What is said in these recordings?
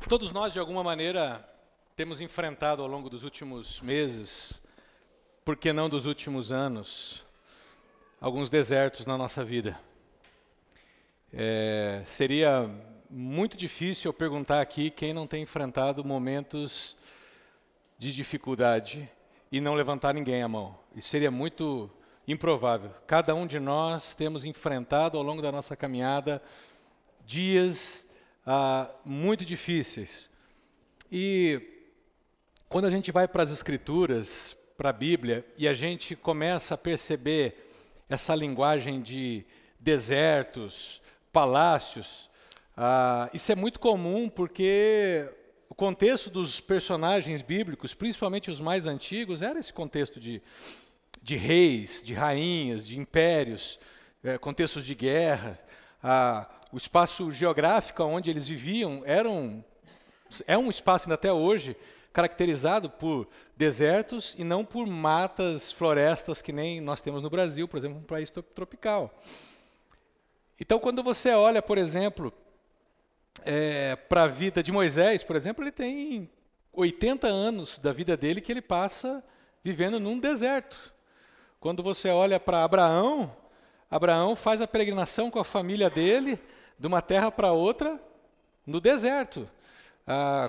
Todos nós, de alguma maneira, temos enfrentado ao longo dos últimos meses, por que não dos últimos anos, alguns desertos na nossa vida. Seria muito difícil eu perguntar aqui quem não tem enfrentado momentos de dificuldade e não levantar ninguém a mão. Isso seria muito improvável. Cada um de nós temos enfrentado ao longo da nossa caminhada dias muito difíceis. E quando a gente vai para as Escrituras, para a Bíblia, e a gente começa a perceber essa linguagem de desertos, palácios, isso é muito comum porque o contexto dos personagens bíblicos, principalmente os mais antigos, era esse contexto de reis, de rainhas, de impérios, contextos de guerra. O espaço geográfico onde eles viviam é um espaço ainda até hoje caracterizado por desertos e não por matas, florestas que nem nós temos no Brasil, por exemplo, um país tropical. Então, quando você olha, por exemplo, para a vida de Moisés, por exemplo, ele tem 80 anos da vida dele que ele passa vivendo num deserto. Quando você olha para Abraão, Abraão faz a peregrinação com a família dele de uma terra para outra no deserto.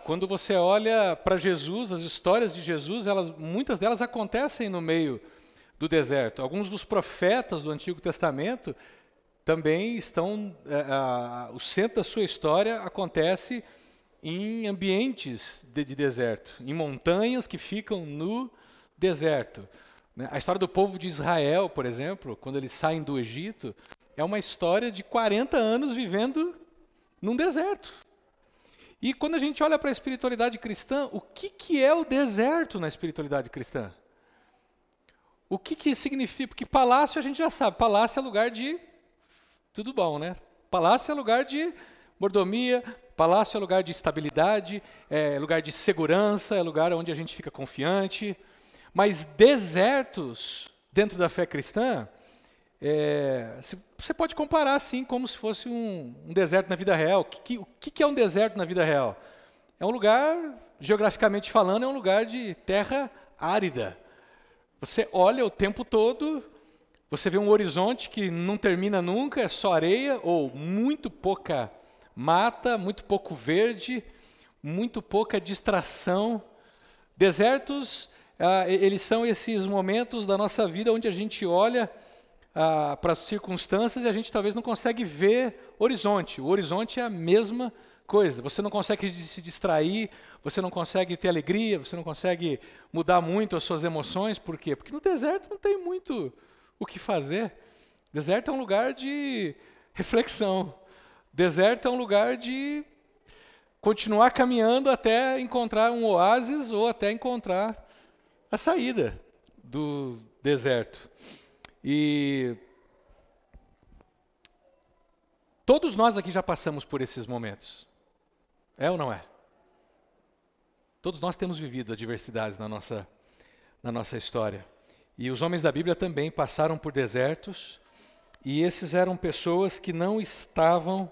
Quando você olha para Jesus, as histórias de Jesus, muitas delas acontecem no meio do deserto. Alguns dos profetas do Antigo Testamento também estão, o centro da sua história acontece em ambientes de deserto, em montanhas que ficam no deserto. A história do povo de Israel, por exemplo, quando eles saem do Egito, é uma história de 40 anos vivendo num deserto. E quando a gente olha para a espiritualidade cristã, o que é o deserto na espiritualidade cristã? O que significa? Porque palácio a gente já sabe, palácio é lugar de tudo bom, né? Palácio é lugar de mordomia, palácio é lugar de estabilidade, é lugar de segurança, é lugar onde a gente fica confiante. Mas desertos dentro da fé cristã, você pode comparar assim como se fosse um deserto na vida real. O que é um deserto na vida real? É um lugar, geograficamente falando, é um lugar de terra árida. Você olha o tempo todo, você vê um horizonte que não termina nunca, é só areia ou muito pouca mata, muito pouco verde, muito pouca distração. Desertos, eles são esses momentos da nossa vida onde a gente olha para as circunstâncias e a gente talvez não consegue ver horizonte. O horizonte é a mesma coisa. Você não consegue se distrair, você não consegue ter alegria, você não consegue mudar muito as suas emoções. Por quê? Porque no deserto não tem muito o que fazer. Deserto é um lugar de reflexão. Deserto é um lugar de continuar caminhando até encontrar um oásis ou até encontrar a saída do deserto. E todos nós aqui já passamos por esses momentos. É ou não é? Todos nós temos vivido adversidades na nossa história. E os homens da Bíblia também passaram por desertos, e esses eram pessoas que não estavam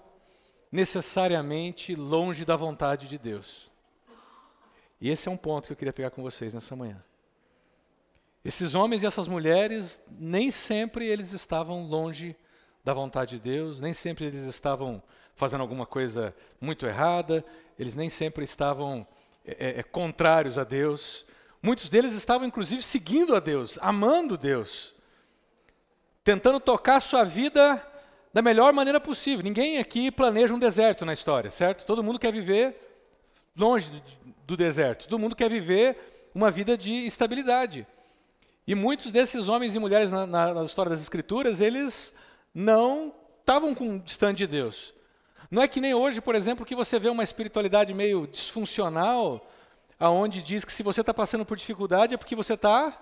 necessariamente longe da vontade de Deus. E esse é um ponto que eu queria pegar com vocês nessa manhã. Esses homens e essas mulheres, nem sempre eles estavam longe da vontade de Deus, nem sempre eles estavam fazendo alguma coisa muito errada, eles nem sempre estavam contrários a Deus. Muitos deles estavam, inclusive, seguindo a Deus, amando Deus, tentando tocar a sua vida da melhor maneira possível. Ninguém aqui planeja um deserto na história, certo? Todo mundo quer viver longe do deserto, todo mundo quer viver uma vida de estabilidade. E muitos desses homens e mulheres na história das Escrituras, eles não estavam distante de Deus. Não é que nem hoje, por exemplo, que você vê uma espiritualidade meio disfuncional, aonde diz que se você está passando por dificuldade é porque você está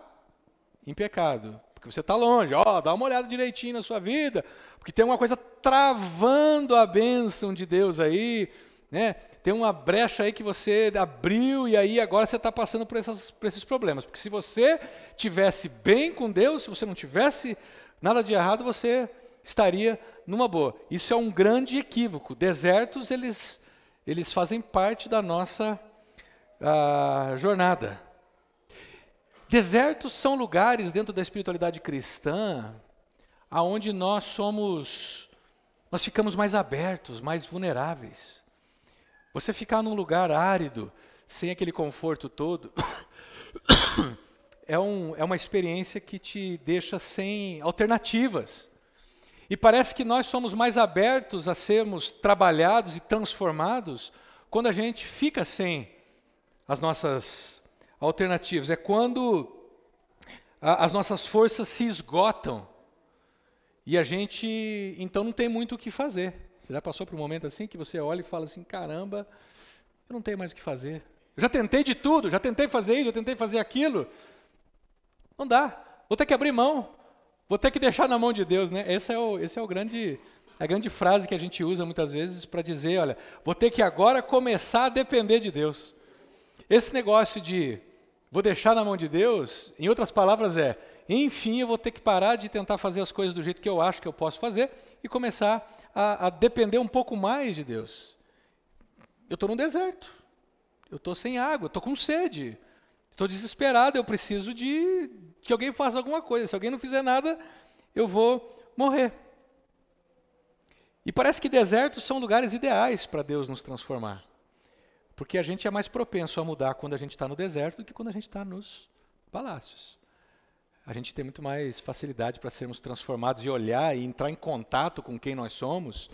em pecado, porque você está longe. Dá uma olhada direitinho na sua vida, porque tem uma coisa travando a bênção de Deus aí, né? Tem uma brecha aí que você abriu e aí agora você está passando por esses problemas. Porque se você tivesse bem com Deus, se você não tivesse nada de errado, você estaria numa boa. Isso é um grande equívoco. Desertos, eles eles fazem parte da nossa jornada. Desertos são lugares dentro da espiritualidade cristã aonde nós ficamos mais abertos, mais vulneráveis. Você ficar num lugar árido, sem aquele conforto todo, é uma experiência que te deixa sem alternativas. E parece que nós somos mais abertos a sermos trabalhados e transformados quando a gente fica sem as nossas alternativas. É quando as nossas forças se esgotam e a gente, então, não tem muito o que fazer. Você já passou por um momento assim que você olha e fala assim, caramba, eu não tenho mais o que fazer. Eu já tentei de tudo, já tentei fazer isso, já tentei fazer aquilo. Não dá, vou ter que abrir mão, vou ter que deixar na mão de Deus, né? Esse é a grande frase que a gente usa muitas vezes para dizer, olha, vou ter que agora começar a depender de Deus. Esse negócio de vou deixar na mão de Deus, em outras palavras enfim, eu vou ter que parar de tentar fazer as coisas do jeito que eu acho que eu posso fazer e começar a depender um pouco mais de Deus. Eu estou num deserto, eu estou sem água, estou com sede, estou desesperado, eu preciso de que alguém faça alguma coisa. Se alguém não fizer nada, eu vou morrer. E parece que desertos são lugares ideais para Deus nos transformar. Porque a gente é mais propenso a mudar quando a gente está no deserto do que quando a gente está nos palácios. A gente tem muito mais facilidade para sermos transformados e olhar e entrar em contato com quem nós somos,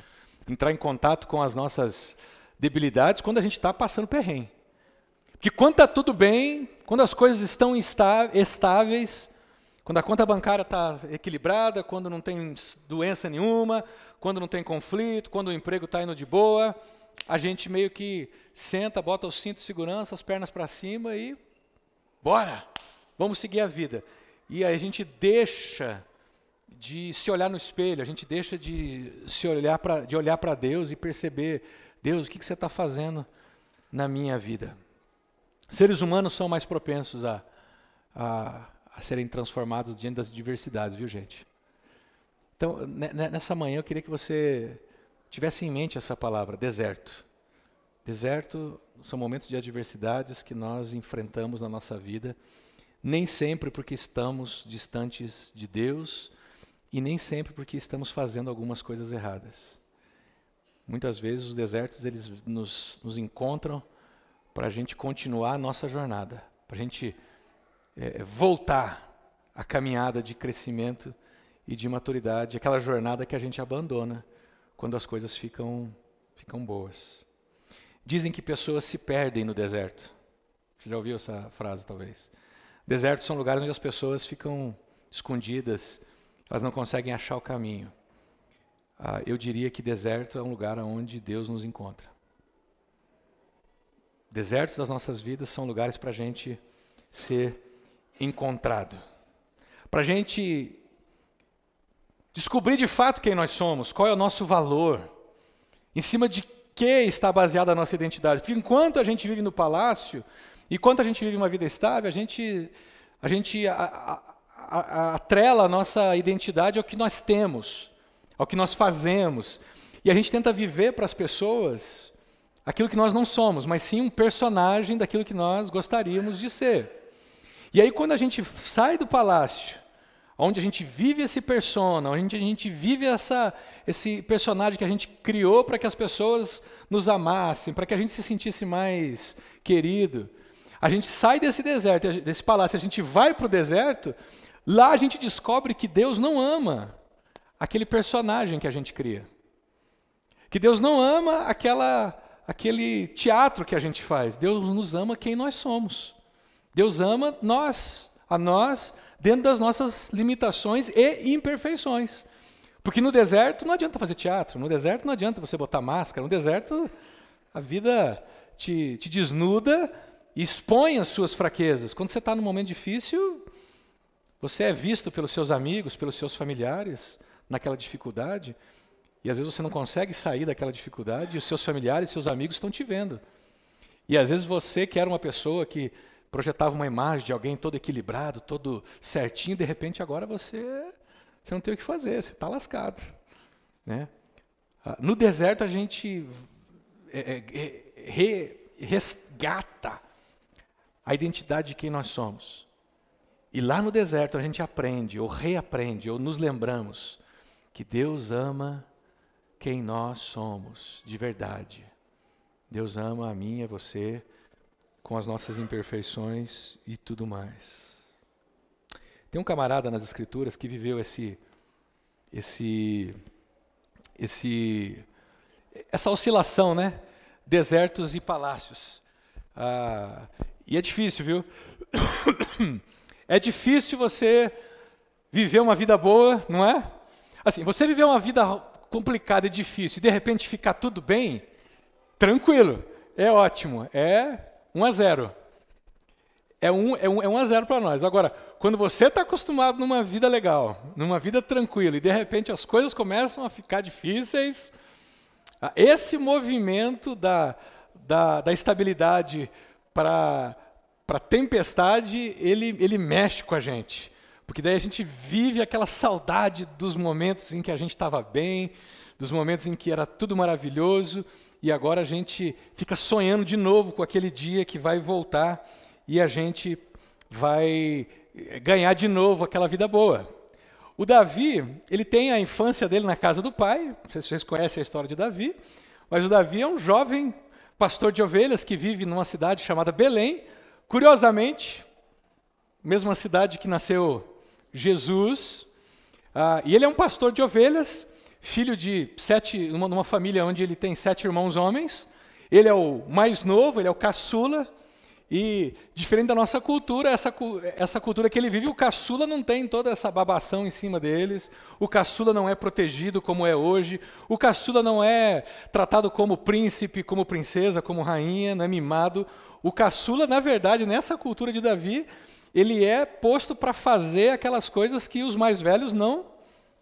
entrar em contato com as nossas debilidades quando a gente está passando perrengue. Porque quando está tudo bem, quando as coisas estão estáveis, quando a conta bancária está equilibrada, quando não tem doença nenhuma, quando não tem conflito, quando o emprego está indo de boa, a gente meio que senta, bota o cinto de segurança, as pernas para cima e bora, vamos seguir a vida. E aí a gente deixa de se olhar no espelho, a gente deixa de olhar para Deus e perceber, Deus, o que você está fazendo na minha vida? Seres humanos são mais propensos a serem transformados diante das diversidades, viu, gente? Então, nessa manhã eu queria que você tivesse em mente essa palavra, deserto. Deserto são momentos de adversidades que nós enfrentamos na nossa vida, nem sempre porque estamos distantes de Deus e nem sempre porque estamos fazendo algumas coisas erradas. Muitas vezes os desertos eles nos encontram para a gente continuar a nossa jornada, para a gente voltar à caminhada de crescimento e de maturidade, aquela jornada que a gente abandona quando as coisas ficam boas. Dizem que pessoas se perdem no deserto. Você já ouviu essa frase, talvez? Desertos são lugares onde as pessoas ficam escondidas, elas não conseguem achar o caminho. Eu diria que deserto é um lugar onde Deus nos encontra. Desertos das nossas vidas são lugares para a gente ser encontrado. Para a gente descobrir de fato quem nós somos, qual é o nosso valor, em cima de que está baseada a nossa identidade. Porque enquanto a gente vive no palácio, enquanto a gente vive uma vida estável, a gente atrela a nossa identidade ao que nós temos, ao que nós fazemos. E a gente tenta viver para as pessoas aquilo que nós não somos, mas sim um personagem daquilo que nós gostaríamos de ser. E aí quando a gente sai do palácio, onde a gente vive esse persona, onde a gente vive esse personagem que a gente criou para que as pessoas nos amassem, para que a gente se sentisse mais querido, a gente sai desse deserto, desse palácio, a gente vai para o deserto, lá a gente descobre que Deus não ama aquele personagem que a gente cria. Que Deus não ama aquele teatro que a gente faz. Deus nos ama quem nós somos. Deus ama a nós, dentro das nossas limitações e imperfeições. Porque no deserto não adianta fazer teatro, no deserto não adianta você botar máscara, no deserto a vida te desnuda e expõe as suas fraquezas. Quando você está num momento difícil, você é visto pelos seus amigos, pelos seus familiares, naquela dificuldade, e às vezes você não consegue sair daquela dificuldade, e os seus familiares, seus amigos estão te vendo. E às vezes você, que era uma pessoa que projetava uma imagem de alguém todo equilibrado, todo certinho, de repente agora você não tem o que fazer, você está lascado. Né? No deserto a gente resgata a identidade de quem nós somos. E lá no deserto a gente aprende, ou reaprende, ou nos lembramos que Deus ama quem nós somos de verdade. Deus ama a mim e a você com as nossas imperfeições e tudo mais. Tem um camarada nas Escrituras que viveu essa oscilação, né? Desertos e palácios. E é difícil, viu? É difícil você viver uma vida boa, não é? Assim, você viver uma vida complicada e difícil e de repente ficar tudo bem, tranquilo, é ótimo, é 1-0. É 1-0 para nós. Agora, quando você está acostumado numa vida legal, numa vida tranquila, e de repente as coisas começam a ficar difíceis, esse movimento da estabilidade para a tempestade, ele mexe com a gente. Porque daí a gente vive aquela saudade dos momentos em que a gente estava bem, dos momentos em que era tudo maravilhoso, e agora a gente fica sonhando de novo com aquele dia que vai voltar e a gente vai ganhar de novo aquela vida boa. O Davi, ele tem a infância dele na casa do pai, não sei se vocês conhecem a história de Davi, mas o Davi é um jovem pastor de ovelhas que vive numa cidade chamada Belém. Curiosamente, mesma cidade que nasceu Jesus, e ele é um pastor de ovelhas, filho de numa família onde ele tem 7 irmãos homens. Ele é o mais novo, ele é o caçula, e diferente da nossa cultura, essa cultura que ele vive, o caçula não tem toda essa babação em cima deles, o caçula não é protegido como é hoje, o caçula não é tratado como príncipe, como princesa, como rainha, não é mimado. O caçula, na verdade, nessa cultura de Davi, ele é posto para fazer aquelas coisas que os mais velhos não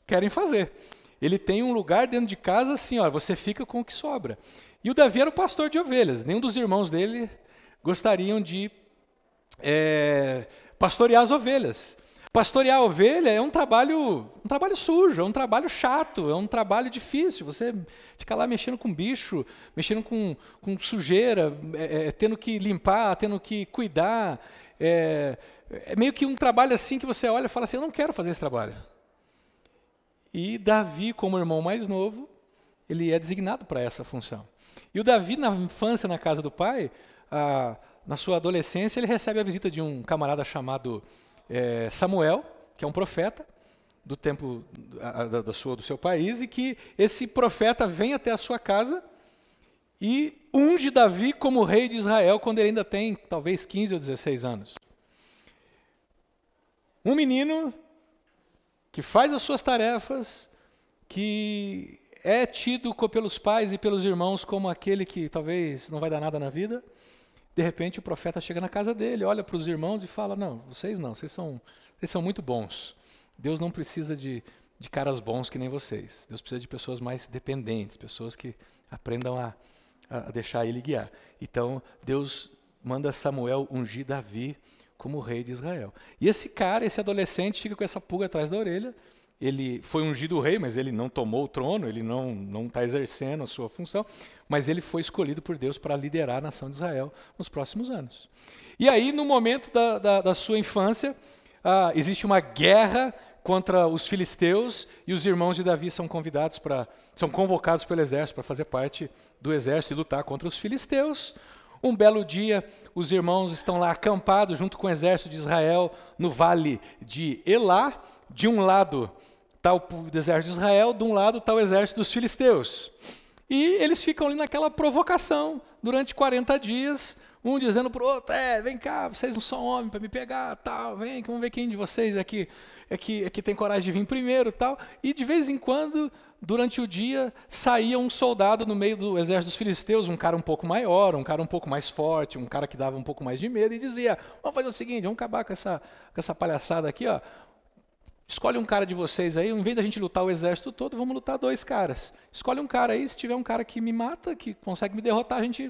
querem fazer. Ele tem um lugar dentro de casa assim, ó, você fica com o que sobra. E o Davi era o pastor de ovelhas, nenhum dos irmãos dele gostariam de pastorear as ovelhas. Pastorear a ovelha é um trabalho sujo, é um trabalho chato, é um trabalho difícil. Você fica lá mexendo com bicho, mexendo com sujeira, tendo que limpar, tendo que cuidar. É meio que um trabalho assim que você olha e fala assim, eu não quero fazer esse trabalho. E Davi, como irmão mais novo, ele é designado para essa função. E o Davi, na infância, na casa do pai, na sua adolescência, ele recebe a visita de um camarada chamado Samuel, que é um profeta do tempo do seu país, e que esse profeta vem até a sua casa e unge Davi como rei de Israel quando ele ainda tem talvez 15 ou 16 anos. Um menino que faz as suas tarefas, que é tido pelos pais e pelos irmãos como aquele que talvez não vai dar nada na vida. De repente o profeta chega na casa dele, olha para os irmãos e fala, não, vocês são muito bons. Deus não precisa de caras bons que nem vocês. Deus precisa de pessoas mais dependentes, pessoas que aprendam a deixar ele guiar. Então Deus manda Samuel ungir Davi como rei de Israel. E esse adolescente, fica com essa pulga atrás da orelha. Ele foi ungido rei, mas ele não tomou o trono, ele não está exercendo a sua função, mas ele foi escolhido por Deus para liderar a nação de Israel nos próximos anos. E aí, no momento da sua infância, existe uma guerra contra os filisteus, e os irmãos de Davi são convocados pelo exército para fazer parte do exército e lutar contra os filisteus. Um belo dia, os irmãos estão lá acampados junto com o exército de Israel no vale de Elá. De um lado está o exército de Israel, de um lado está o exército dos filisteus. E eles ficam ali naquela provocação durante 40 dias, um dizendo para o outro, vem cá, vocês não são homens para me pegar, tal, vem, vamos ver quem de vocês é que tem coragem de vir primeiro, tal. E de vez em quando, durante o dia, saía um soldado no meio do exército dos filisteus, um cara um pouco maior, um cara um pouco mais forte, um cara que dava um pouco mais de medo, e dizia, vamos fazer o seguinte, vamos acabar com essa palhaçada aqui, ó. Escolhe um cara de vocês aí, em vez da gente lutar o exército todo, vamos lutar 2 caras. Escolhe um cara aí, se tiver um cara que me mata, que consegue me derrotar, a gente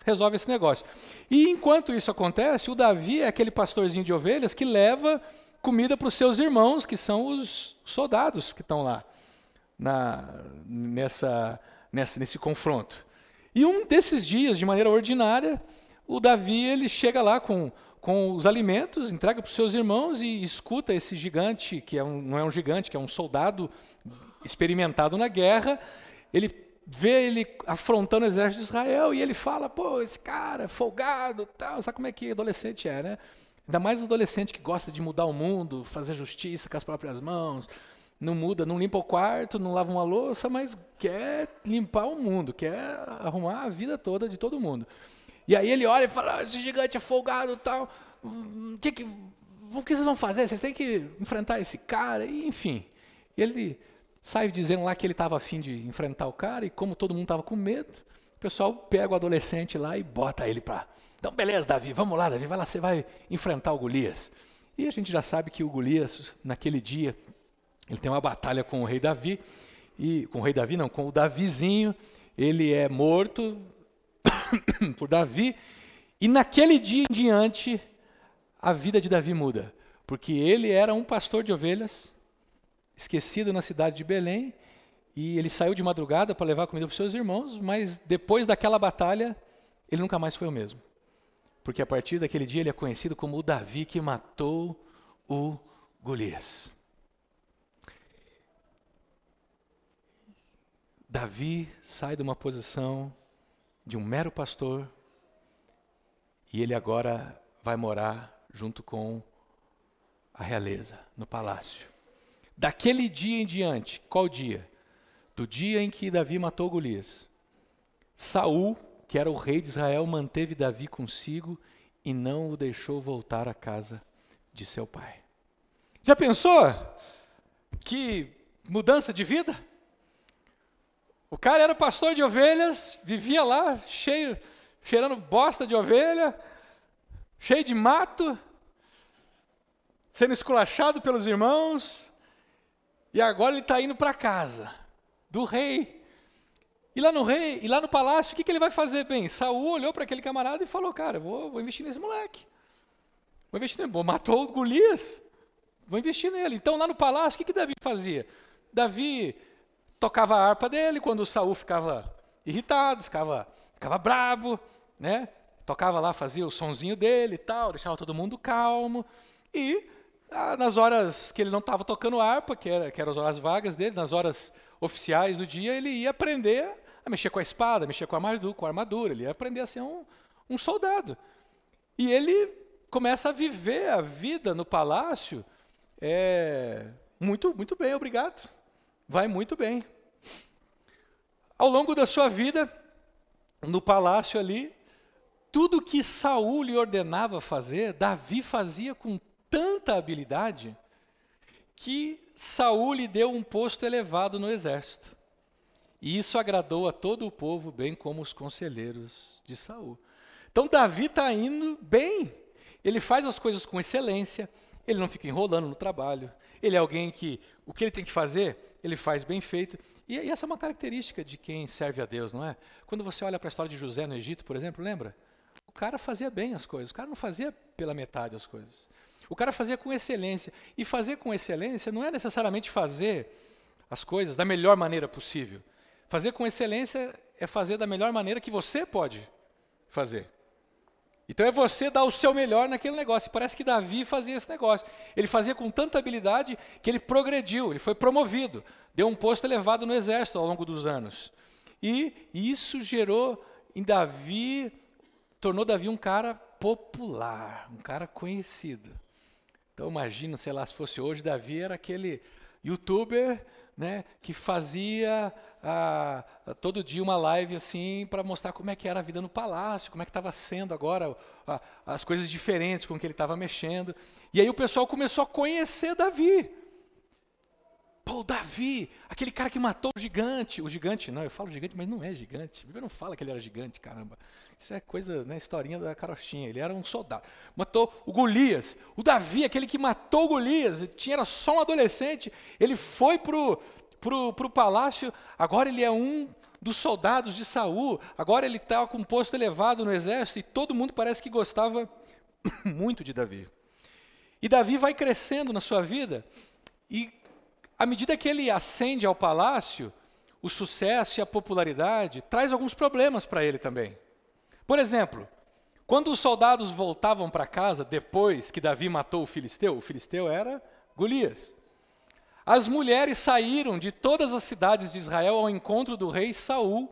resolve esse negócio. E enquanto isso acontece, o Davi é aquele pastorzinho de ovelhas que leva comida para os seus irmãos, que são os soldados que estão lá nesse confronto. E um desses dias, de maneira ordinária, o Davi ele chega lá com os alimentos, entrega para os seus irmãos e escuta esse gigante, que não é um gigante, que é um soldado experimentado na guerra. Ele vê ele afrontando o exército de Israel e ele fala, pô, esse cara é folgado, tal. Sabe como é que adolescente é, né? Ainda mais adolescente que gosta de mudar o mundo, fazer justiça com as próprias mãos, não muda, não limpa o quarto, não lava uma louça, mas quer limpar o mundo, quer arrumar a vida toda de todo mundo. E aí ele olha e fala, esse gigante é folgado e tal, o que vocês vão fazer? Vocês têm que enfrentar esse cara, e, enfim. Ele sai dizendo lá que ele estava a fim de enfrentar o cara, e como todo mundo estava com medo, o pessoal pega o adolescente lá e bota ele para... Então, beleza, Davi, vamos lá, Davi, vai lá, você vai enfrentar o Golias. E a gente já sabe que o Golias, naquele dia, ele tem uma batalha com o rei Davi, com o Davizinho, ele é morto por Davi, e naquele dia em diante, a vida de Davi muda, porque ele era um pastor de ovelhas, esquecido na cidade de Belém, e ele saiu de madrugada para levar comida para os seus irmãos, mas depois daquela batalha, ele nunca mais foi o mesmo. Porque a partir daquele dia ele é conhecido como o Davi que matou o Golias. Davi sai de uma posição de um mero pastor e ele agora vai morar junto com a realeza, no palácio. Daquele dia em diante, qual dia? Do dia em que Davi matou Golias, Saul, que era o rei de Israel, manteve Davi consigo e não o deixou voltar à casa de seu pai. Já pensou? Que mudança de vida? O cara era pastor de ovelhas, vivia lá, cheirando bosta de ovelha, cheio de mato, sendo esculachado pelos irmãos, e agora ele está indo para a casa do rei. E lá no palácio, o que ele vai fazer? Bem, Saul olhou para aquele camarada e falou, cara, vou investir nesse moleque. Vou investir nele. Matou o Golias, vou investir nele. Então lá no palácio, o que Davi fazia? Davi tocava a harpa dele quando o Saul ficava irritado, ficava bravo, né? Tocava lá, fazia o sonzinho dele e tal, deixava todo mundo calmo. E nas horas que ele não estava tocando harpa, que eram as horas vagas dele, nas horas oficiais do dia, ele ia aprender a mexer com a espada, mexer com a armadura, ele ia aprender a ser um soldado. E ele começa a viver a vida no palácio muito, muito bem, obrigado. Vai muito bem. Ao longo da sua vida, no palácio ali, tudo que Saul lhe ordenava fazer, Davi fazia com tanta habilidade que Saul lhe deu um posto elevado no exército. E isso agradou a todo o povo, bem como os conselheiros de Saul. Então Davi está indo bem. Ele faz as coisas com excelência, ele não fica enrolando no trabalho. Ele é alguém que, o que ele tem que fazer, ele faz bem feito. E essa é uma característica de quem serve a Deus, não é? Quando você olha para a história de José no Egito, por exemplo, lembra? O cara fazia bem as coisas, o cara não fazia pela metade as coisas. O cara fazia com excelência. E fazer com excelência não é necessariamente fazer as coisas da melhor maneira possível. Fazer com excelência é fazer da melhor maneira que você pode fazer. Então é você dar o seu melhor naquele negócio. E parece que Davi fazia esse negócio. Ele fazia com tanta habilidade que ele progrediu, ele foi promovido. Deu um posto elevado no exército ao longo dos anos. E isso gerou em Davi, tornou Davi um cara popular, um cara conhecido. Então imagina, sei lá, se fosse hoje, Davi era aquele youtuber, né, que fazia todo dia uma live assim para mostrar como é que era a vida no palácio, como é que estava sendo agora as coisas diferentes com que ele estava mexendo. E aí o pessoal começou a conhecer Davi. Pô, Davi, aquele cara que matou o gigante, não, eu falo gigante, mas não é gigante, a Bíblia não fala que ele era gigante, caramba. Isso é coisa, né, historinha da carochinha, ele era um soldado. Matou o Golias, o Davi, aquele que matou o Golias, era só um adolescente, ele foi pro palácio, agora ele é um dos soldados de Saul, agora ele está com um posto elevado no exército, e todo mundo parece que gostava muito de Davi. E Davi vai crescendo na sua vida, e à medida que ele ascende ao palácio, o sucesso e a popularidade traz alguns problemas para ele também. Por exemplo, quando os soldados voltavam para casa depois que Davi matou o filisteu era Golias. As mulheres saíram de todas as cidades de Israel ao encontro do rei Saul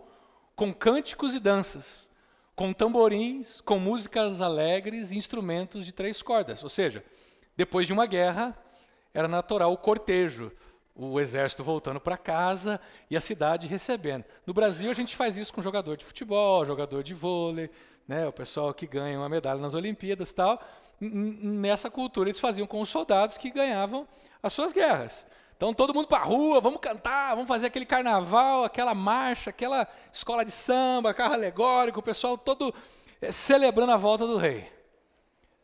com cânticos e danças, com tamborins, com músicas alegres e instrumentos de 3 cordas. Ou seja, depois de uma guerra, era natural o cortejo, o exército voltando para casa e a cidade recebendo. No Brasil, a gente faz isso com jogador de futebol, jogador de vôlei, né, o pessoal que ganha uma medalha nas Olimpíadas e tal. Nessa cultura, eles faziam com os soldados que ganhavam as suas guerras. Então, todo mundo para a rua, vamos cantar, vamos fazer aquele carnaval, aquela marcha, aquela escola de samba, carro alegórico, o pessoal todo celebrando a volta do rei.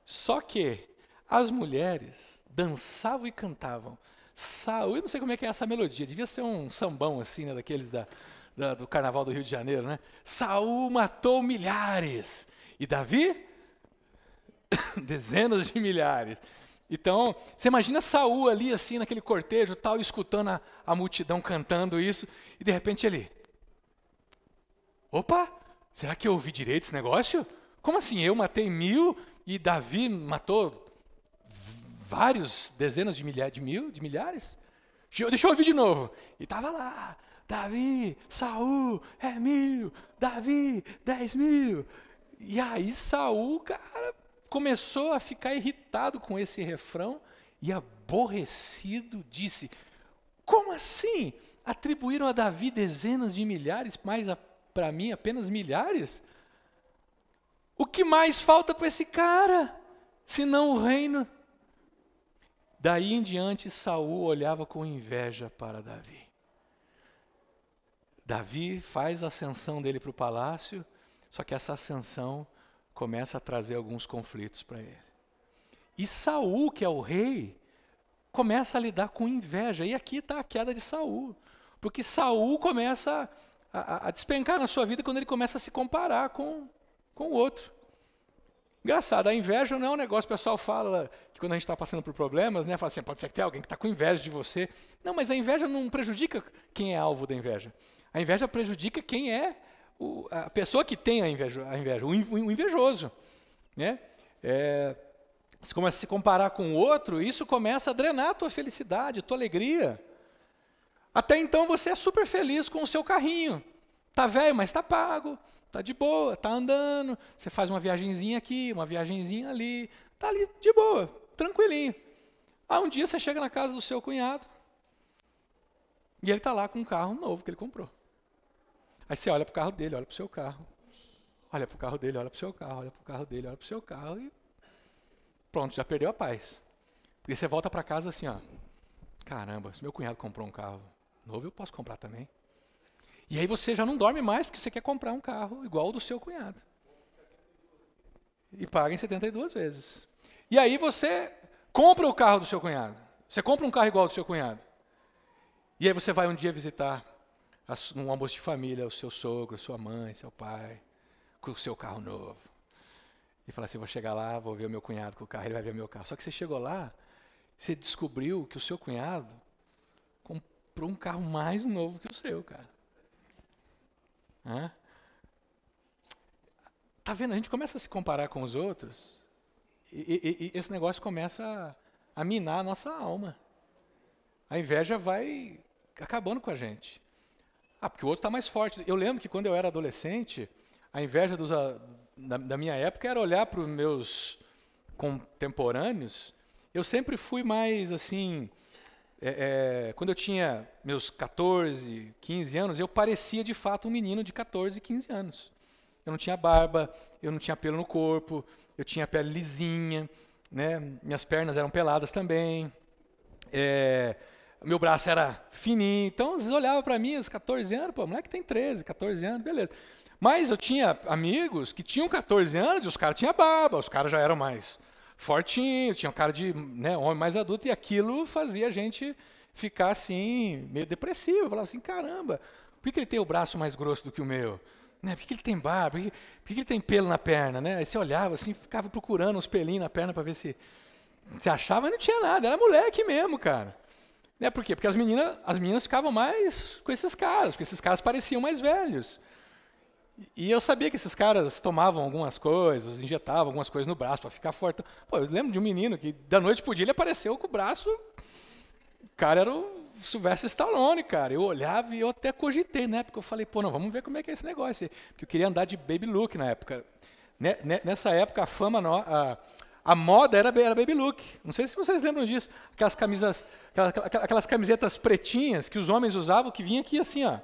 Só que as mulheres dançavam e cantavam. Saul, eu não sei como é que é essa melodia, devia ser um sambão assim, né, daqueles do Carnaval do Rio de Janeiro, né? Saul matou milhares e Davi dezenas de milhares. Então, você imagina Saul ali assim naquele cortejo tal, escutando a multidão cantando isso, e de repente ele, opa, será que eu ouvi direito esse negócio? Como assim? Eu matei 1000 e Davi matou vários, dezenas de milhares? Deixa eu ouvir de novo. E estava lá, Davi, Saul, 1000, Davi, 10.000. E aí Saul, cara, começou a ficar irritado com esse refrão e aborrecido disse, como assim? Atribuíram a Davi dezenas de milhares, mas para mim apenas milhares? O que mais falta para esse cara, senão o reino? Daí em diante, Saul olhava com inveja para Davi. Davi faz a ascensão dele para o palácio, só que essa ascensão começa a trazer alguns conflitos para ele. E Saul, que é o rei, começa a lidar com inveja. E aqui está a queda de Saul. Porque Saul começa a despencar na sua vida quando ele começa a se comparar com o outro. Engraçado, a inveja não é um negócio, o pessoal fala que quando a gente está passando por problemas, né, fala assim, pode ser que tenha alguém que está com inveja de você. Não, mas a inveja não prejudica quem é alvo da inveja. A inveja prejudica quem é a pessoa que tem a inveja, o invejoso. Né? Você começa a se comparar com o outro, isso começa a drenar a tua felicidade, a tua alegria. Até então você é super feliz com o seu carrinho. Está velho, mas está pago. Está de boa, está andando, você faz uma viagenzinha aqui, uma viagenzinha ali, está ali de boa, tranquilinho. Um dia você chega na casa do seu cunhado e ele está lá com um carro novo que ele comprou. Aí você olha para o carro dele, olha para o seu carro, olha para o carro dele, olha para o seu carro, olha para o carro dele, olha para o seu carro e pronto, já perdeu a paz. Porque você volta para casa assim, ó, caramba, se meu cunhado comprou um carro novo, eu posso comprar também. E aí você já não dorme mais porque você quer comprar um carro igual ao do seu cunhado. E paga em 72 vezes. E aí você compra o carro do seu cunhado. Você compra um carro igual ao do seu cunhado. E aí você vai um dia visitar, num almoço de família, o seu sogro, sua mãe, seu pai, com o seu carro novo. E fala assim, vou chegar lá, vou ver o meu cunhado com o carro, ele vai ver o meu carro. Só que você chegou lá, você descobriu que o seu cunhado comprou um carro mais novo que o seu, cara. Tá vendo? A gente começa a se comparar com os outros e esse negócio começa a minar a nossa alma. A inveja vai acabando com a gente. Porque o outro está mais forte. Eu lembro que quando eu era adolescente, a inveja da minha época era olhar para os meus contemporâneos. Eu sempre fui mais assim... quando eu tinha meus 14, 15 anos, eu parecia de fato um menino de 14, 15 anos. Eu não tinha barba, eu não tinha pelo no corpo, eu tinha pele lisinha, né? Minhas pernas eram peladas também, meu braço era fininho. Então, eles olhavam para mim aos 14 anos, pô, o moleque tem 13, 14 anos, beleza. Mas eu tinha amigos que tinham 14 anos e os caras tinham barba, os caras já eram mais... fortinho, tinha um cara de homem mais adulto, e aquilo fazia a gente ficar assim, meio depressivo. Eu falava assim, caramba, por que ele tem o braço mais grosso do que o meu? Né? Por que ele tem barba? Por que ele tem pelo na perna? Né? Aí você olhava assim, ficava procurando uns pelinhos na perna para ver se achava, mas não tinha nada, era moleque mesmo, cara. Né? Por quê? Porque as meninas ficavam mais com esses caras, porque esses caras pareciam mais velhos. E eu sabia que esses caras tomavam algumas coisas, injetavam algumas coisas no braço para ficar forte. Pô, eu lembro de um menino que da noite pro dia ele apareceu com o braço. O cara era o Sylvester Stallone, cara. Eu olhava e eu até cogitei, né? Porque eu falei, pô, não, vamos ver como é que é esse negócio. Porque eu queria andar de baby look na época. Nessa época, a moda era baby look. Não sei se vocês lembram disso. Aquelas camisetas pretinhas que os homens usavam, que vinha aqui assim, ó.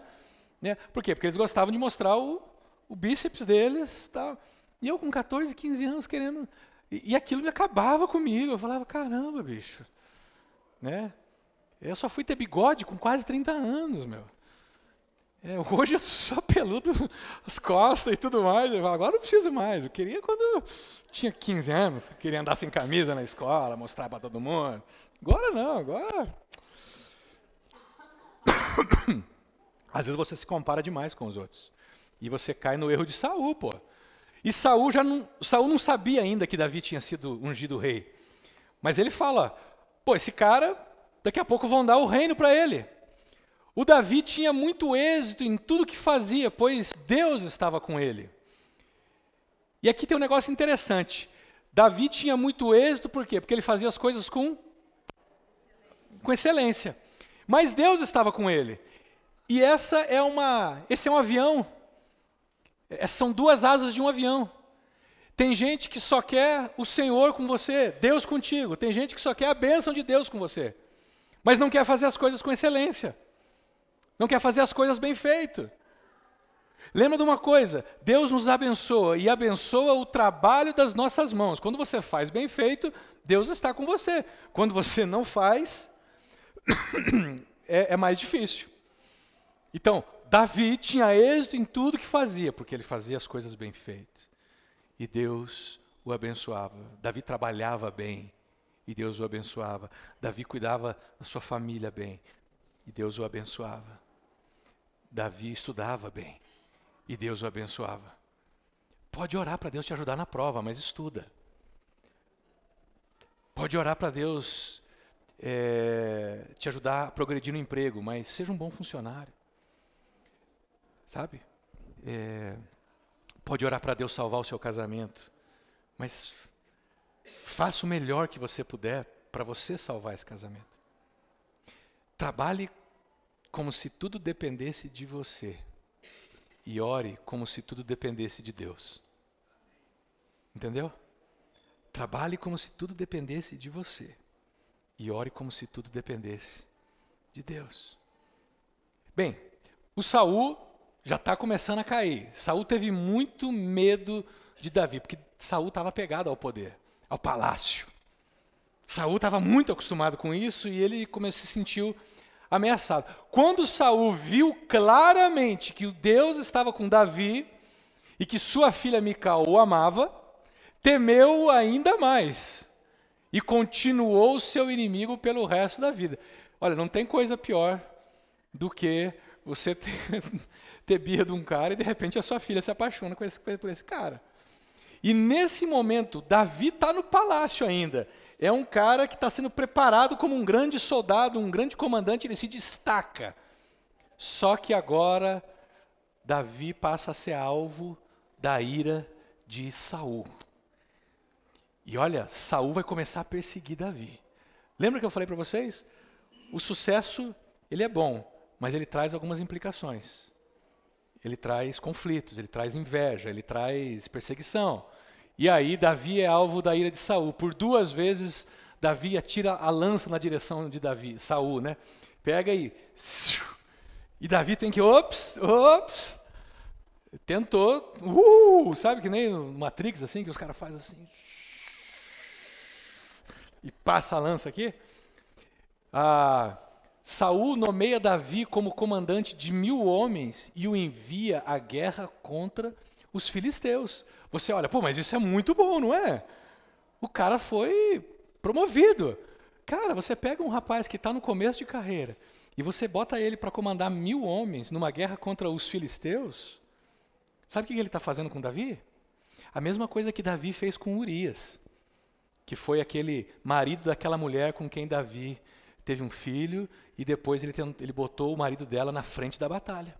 Né? Por quê? Porque eles gostavam de mostrar o bíceps deles. Tal. E eu com 14, 15 anos querendo... E aquilo me acabava comigo. Eu falava, caramba, bicho. Né? Eu só fui ter bigode com quase 30 anos, meu. Hoje eu sou peludo, as costas e tudo mais. Eu falo, agora não preciso mais. Eu queria quando eu tinha 15 anos. Eu queria andar sem camisa na escola, mostrar para todo mundo. Agora não, agora... Às vezes você se compara demais com os outros. E você cai no erro de Saul, pô. E Saul não sabia ainda que Davi tinha sido ungido rei. Mas ele fala, pô, esse cara, daqui a pouco vão dar o reino para ele. O Davi tinha muito êxito em tudo que fazia, pois Deus estava com ele. E aqui tem um negócio interessante. Davi tinha muito êxito, por quê? Porque ele fazia as coisas com excelência. Mas Deus estava com ele. E esse é um avião. São duas asas de um avião. Tem gente que só quer o Senhor com você, Deus contigo. Tem gente que só quer a bênção de Deus com você. Mas não quer fazer as coisas com excelência. Não quer fazer as coisas bem feito. Lembra de uma coisa, Deus nos abençoa e abençoa o trabalho das nossas mãos. Quando você faz bem feito, Deus está com você. Quando você não faz, é mais difícil. Então, Davi tinha êxito em tudo que fazia, porque ele fazia as coisas bem feitas. E Deus o abençoava. Davi trabalhava bem, e Deus o abençoava. Davi cuidava da sua família bem, e Deus o abençoava. Davi estudava bem, e Deus o abençoava. Pode orar para Deus te ajudar na prova, mas estuda. Pode orar para Deus te ajudar a progredir no emprego, mas seja um bom funcionário. Sabe? Pode orar para Deus salvar o seu casamento, mas faça o melhor que você puder para você salvar esse casamento. Trabalhe como se tudo dependesse de você e ore como se tudo dependesse de Deus. Entendeu? Trabalhe como se tudo dependesse de você e ore como se tudo dependesse de Deus. Bem, o Saul já está começando a cair. Saul teve muito medo de Davi, porque Saul estava pegado ao poder, ao palácio. Saul estava muito acostumado com isso e ele se sentiu ameaçado. Quando Saul viu claramente que o Deus estava com Davi e que sua filha Mical o amava, temeu ainda mais e continuou seu inimigo pelo resto da vida. Olha, não tem coisa pior do que você ter birra de um cara e de repente a sua filha se apaixona por esse cara. E nesse momento, Davi está no palácio ainda. É um cara que está sendo preparado como um grande soldado, um grande comandante, ele se destaca. Só que agora, Davi passa a ser alvo da ira de Saul. E olha, Saul vai começar a perseguir Davi. Lembra que eu falei para vocês? O sucesso, ele é bom, mas ele traz algumas implicações. Ele traz conflitos, ele traz inveja, ele traz perseguição. E aí Davi é alvo da ira de Saul. Por 2 vezes Davi atira a lança na direção de Saul, né? Pega aí. E Davi tem que, ops, tentou, sabe que nem no Matrix assim, que os caras fazem assim. E passa a lança aqui. Saul nomeia Davi como comandante de 1000 homens e o envia à guerra contra os filisteus. Você olha, pô, mas isso é muito bom, não é? O cara foi promovido. Cara, você pega um rapaz que está no começo de carreira e você bota ele para comandar 1000 homens numa guerra contra os filisteus. Sabe o que ele está fazendo com Davi? A mesma coisa que Davi fez com Urias, que foi aquele marido daquela mulher com quem Davi teve um filho e depois ele botou o marido dela na frente da batalha.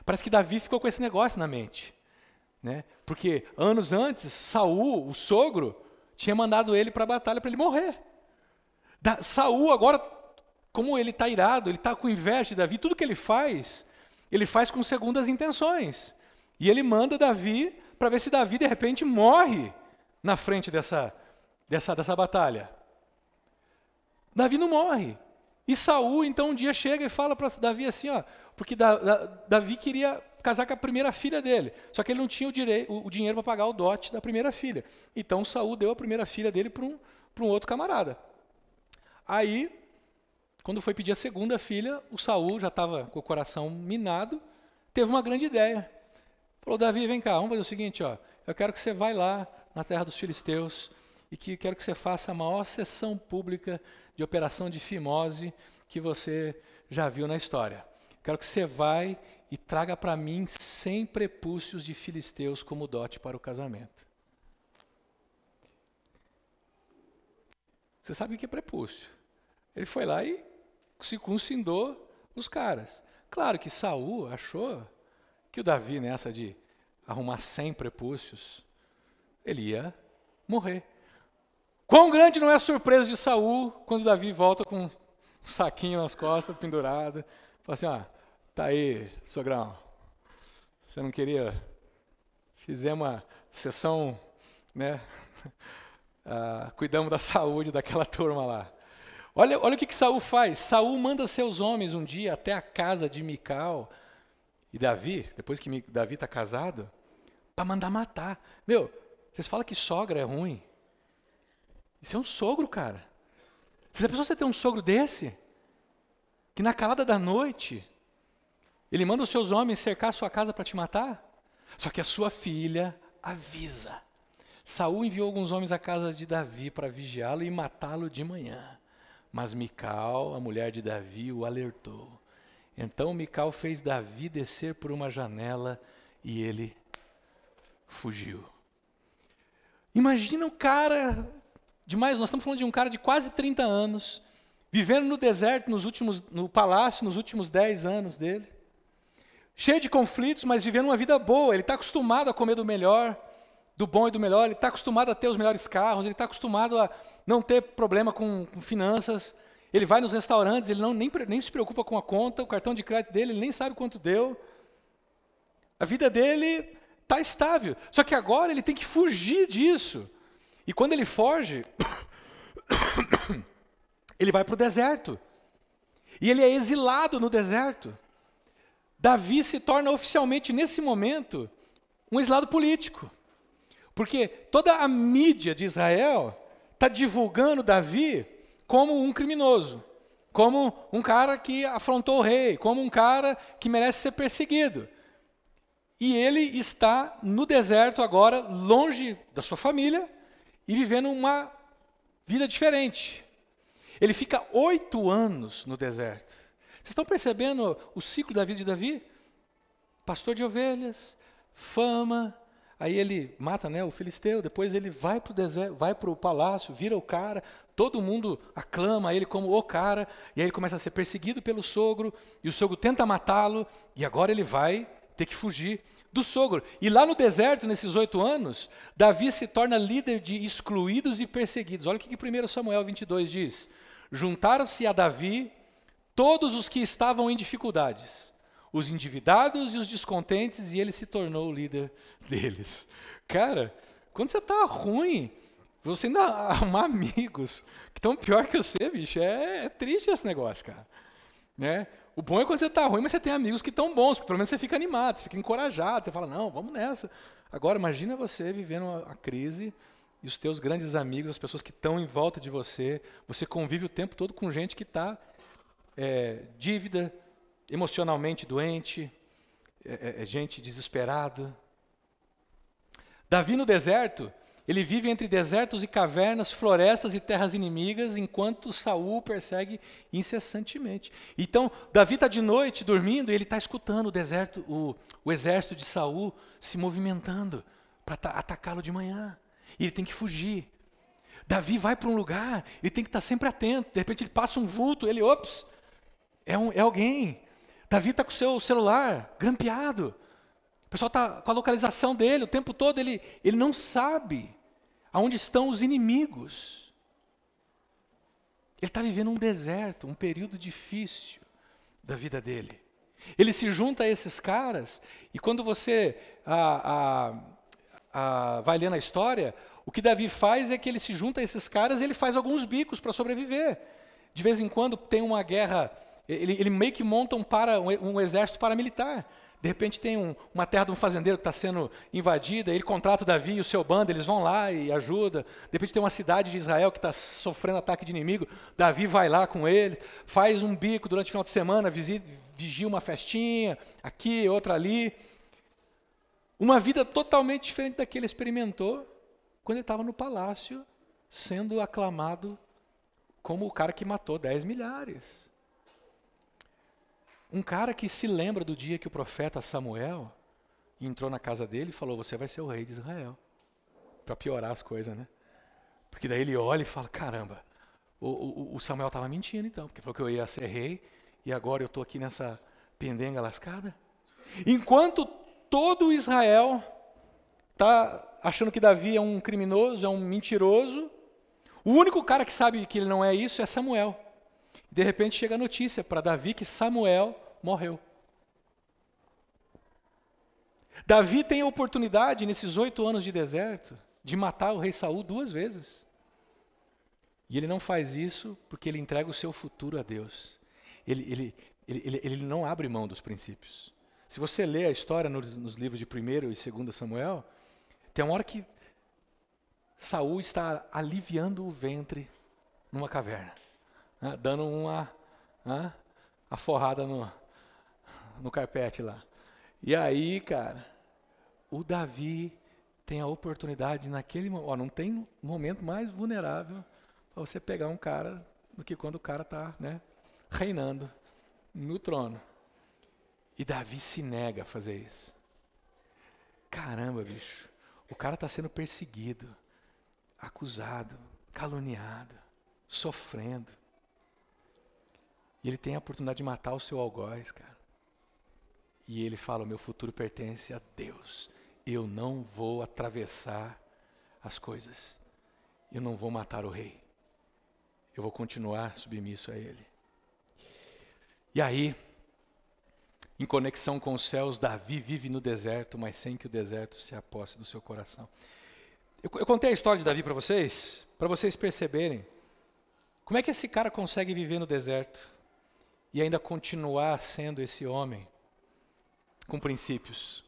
Parece que Davi ficou com esse negócio na mente, né? Porque anos antes, Saul, o sogro, tinha mandado ele para a batalha para ele morrer. Saul agora, como ele está irado, ele está com inveja de Davi, tudo que ele faz com segundas intenções. E ele manda Davi para ver se Davi de repente morre na frente dessa batalha. Davi não morre. E Saul, então, um dia chega e fala para Davi assim, ó, porque Davi queria casar com a primeira filha dele, só que ele não tinha o dinheiro para pagar o dote da primeira filha. Então, Saul deu a primeira filha dele para um outro camarada. Aí, quando foi pedir a segunda filha, o Saul já estava com o coração minado, teve uma grande ideia. Falou, Davi, vem cá, vamos fazer o seguinte, ó, eu quero que você vá lá na terra dos filisteus e quero que você faça a maior sessão pública de operação de fimose que você já viu na história. Quero que você vá e traga para mim 100 prepúcios de filisteus como dote para o casamento. Você sabe o que é prepúcio? Ele foi lá e circuncindou os caras. Claro que Saul achou que o Davi, nessa de arrumar 100 prepúcios, ele ia morrer. Quão grande não é a surpresa de Saul quando Davi volta com um saquinho nas costas, pendurado. Fala assim, tá aí, sogrão. Você não queria? Fizemos uma sessão, né? Cuidamos da saúde daquela turma lá. Olha o que Saul faz. Saul manda seus homens um dia até a casa de Mical e Davi, depois que Davi está casado, para mandar matar. Meu, vocês falam que sogra é ruim? Isso é um sogro, cara. Se a pessoa você tem um sogro desse, que na calada da noite, ele manda os seus homens cercar a sua casa para te matar, só que a sua filha avisa. Saul enviou alguns homens à casa de Davi para vigiá-lo e matá-lo de manhã. Mas Mical, a mulher de Davi, o alertou. Então Mical fez Davi descer por uma janela e ele fugiu. Imagina um cara nós estamos falando de um cara de quase 30 anos, vivendo no deserto no palácio nos últimos 10 anos dele, cheio de conflitos, mas vivendo uma vida boa. Ele está acostumado a comer do melhor, do bom e do melhor, ele está acostumado a ter os melhores carros, ele está acostumado a não ter problema com finanças, ele vai nos restaurantes, ele nem se preocupa com a conta, o cartão de crédito dele, ele nem sabe quanto deu. A vida dele está estável, só que agora ele tem que fugir disso. E quando ele foge, ele vai para o deserto. E ele é exilado no deserto. Davi se torna oficialmente, nesse momento, um exilado político. Porque toda a mídia de Israel está divulgando Davi como um criminoso, como um cara que afrontou o rei, como um cara que merece ser perseguido. E ele está no deserto agora, longe da sua família, e vivendo uma vida diferente. Ele fica 8 anos no deserto. Vocês estão percebendo o ciclo da vida de Davi? Pastor de ovelhas, fama, aí ele mata, né, o filisteu, depois ele vai para o deserto, vai para o palácio, vira o cara, todo mundo aclama ele como o cara, e aí ele começa a ser perseguido pelo sogro, e o sogro tenta matá-lo, e agora ele vai ter que fugir do sogro. E lá no deserto, nesses 8 anos, Davi se torna líder de excluídos e perseguidos. Olha o que 1 Samuel 22 diz. Juntaram-se a Davi todos os que estavam em dificuldades, os endividados e os descontentes, e ele se tornou o líder deles. Cara, quando você está ruim, você ainda arrumar amigos que estão pior que você, bicho, é triste esse negócio, cara. Né? O bom é quando você está ruim, mas você tem amigos que estão bons, porque pelo menos você fica animado, você fica encorajado, você fala, não, vamos nessa. Agora, imagina você vivendo a crise e os teus grandes amigos, as pessoas que estão em volta de você, você convive o tempo todo com gente que está dívida, emocionalmente doente, gente desesperada. Davi no deserto, ele vive entre desertos e cavernas, florestas e terras inimigas, enquanto Saul persegue incessantemente. Então, Davi está de noite dormindo e ele está escutando o deserto, o exército de Saul se movimentando para atacá-lo de manhã. E ele tem que fugir. Davi vai para um lugar, ele tem que estar sempre atento. De repente ele passa um vulto, ele, ops, é alguém. Davi está com o seu celular grampeado. O pessoal está com a localização dele, o tempo todo ele não sabe aonde estão os inimigos. Ele está vivendo um deserto, um período difícil da vida dele. Ele se junta a esses caras, e quando você vai lendo a história, o que Davi faz é que ele se junta a esses caras e ele faz alguns bicos para sobreviver. De vez em quando tem uma guerra, ele meio que monta um exército paramilitar. De repente tem uma terra de um fazendeiro que está sendo invadida, ele contrata o Davi e o seu bando, eles vão lá e ajudam. De repente tem uma cidade de Israel que está sofrendo ataque de inimigo, Davi vai lá com eles, faz um bico durante o final de semana, vigia uma festinha, aqui, outra ali. Uma vida totalmente diferente da que ele experimentou quando ele estava no palácio, sendo aclamado como o cara que matou 10 milhares. Um cara que se lembra do dia que o profeta Samuel entrou na casa dele e falou, você vai ser o rei de Israel. Para piorar as coisas, né? Porque daí ele olha e fala, caramba, o Samuel estava mentindo então, porque falou que eu ia ser rei e agora eu estou aqui nessa pendenga lascada. Enquanto todo Israel está achando que Davi é um criminoso, é um mentiroso, o único cara que sabe que ele não é isso é Samuel. De repente chega a notícia para Davi que Samuel morreu. Davi tem a oportunidade, nesses 8 anos de deserto, de matar o rei Saul 2 vezes. E ele não faz isso porque ele entrega o seu futuro a Deus. Ele não abre mão dos princípios. Se você lê a história nos livros de 1º e 2º Samuel, tem uma hora que Saul está aliviando o ventre numa caverna. Dando uma forrada no carpete lá. E aí, cara, o Davi tem a oportunidade naquele momento, não tem momento mais vulnerável para você pegar um cara do que quando o cara está, né, reinando no trono. E Davi se nega a fazer isso. Caramba, bicho, o cara está sendo perseguido, acusado, caluniado, sofrendo. E ele tem a oportunidade de matar o seu algoz, cara. E ele fala, o meu futuro pertence a Deus. Eu não vou atravessar as coisas. Eu não vou matar o rei. Eu vou continuar submisso a ele. E aí, em conexão com os céus, Davi vive no deserto, mas sem que o deserto se aposse do seu coração. Eu contei a história de Davi para vocês perceberem como é que esse cara consegue viver no deserto e ainda continuar sendo esse homem com princípios,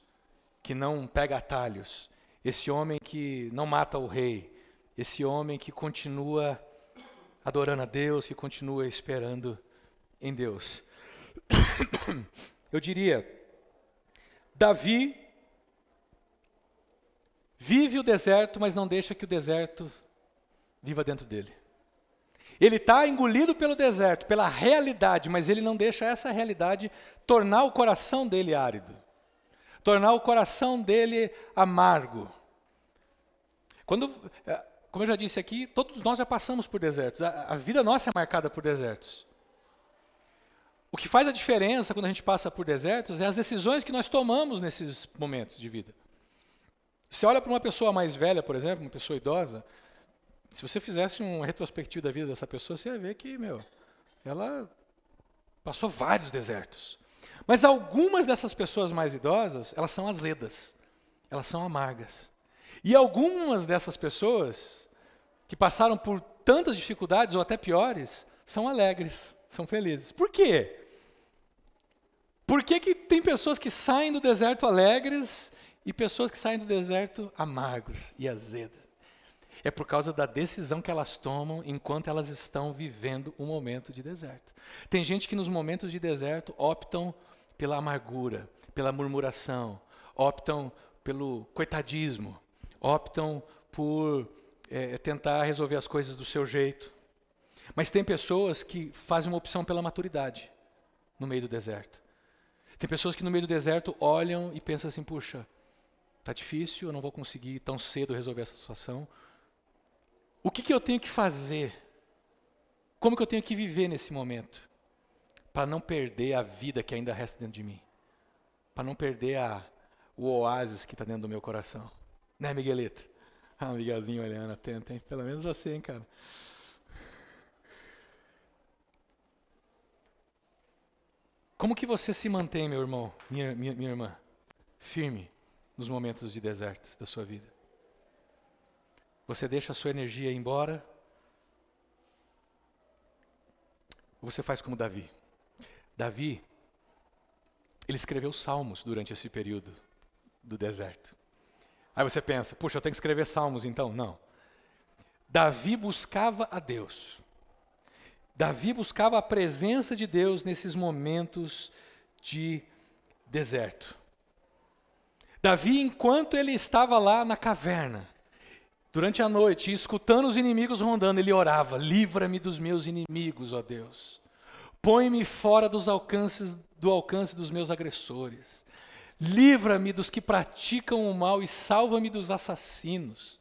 que não pega atalhos, esse homem que não mata o rei, esse homem que continua adorando a Deus, que continua esperando em Deus. Eu diria, Davi vive o deserto, mas não deixa que o deserto viva dentro dele. Ele está engolido pelo deserto, pela realidade, mas ele não deixa essa realidade tornar o coração dele árido, tornar o coração dele amargo. Como eu já disse aqui, todos nós já passamos por desertos, a vida nossa é marcada por desertos. O que faz a diferença quando a gente passa por desertos é as decisões que nós tomamos nesses momentos de vida. Você olha para uma pessoa mais velha, por exemplo, uma pessoa idosa, se você fizesse um retrospectivo da vida dessa pessoa, você ia ver que, ela passou vários desertos. Mas algumas dessas pessoas mais idosas, elas são azedas, elas são amargas. E algumas dessas pessoas que passaram por tantas dificuldades, ou até piores, são alegres, são felizes. Por quê? Por que tem pessoas que saem do deserto alegres e pessoas que saem do deserto amargos e azedas? É por causa da decisão que elas tomam enquanto elas estão vivendo um momento de deserto. Tem gente que nos momentos de deserto optam pela amargura, pela murmuração, optam pelo coitadismo, optam por tentar resolver as coisas do seu jeito. Mas tem pessoas que fazem uma opção pela maturidade no meio do deserto. Tem pessoas que no meio do deserto olham e pensam assim, puxa, está difícil, eu não vou conseguir tão cedo resolver essa situação. O que eu tenho que fazer? Como que eu tenho que viver nesse momento? Para não perder a vida que ainda resta dentro de mim. Para não perder o oásis que está dentro do meu coração. Né, Miguelito? Ah, Miguelzinho olhando atento, hein? Pelo menos você, hein, cara? Como que você se mantém, meu irmão, minha irmã, firme nos momentos de deserto da sua vida? Você deixa a sua energia ir embora? Ou você faz como Davi? Davi, ele escreveu salmos durante esse período do deserto. Aí você pensa, puxa, eu tenho que escrever salmos então? Não. Davi buscava a Deus. Davi buscava a presença de Deus nesses momentos de deserto. Davi, enquanto ele estava lá na caverna, durante a noite, escutando os inimigos rondando, ele orava: livra-me dos meus inimigos, ó Deus. Põe-me fora do alcance dos meus agressores. Livra-me dos que praticam o mal e salva-me dos assassinos.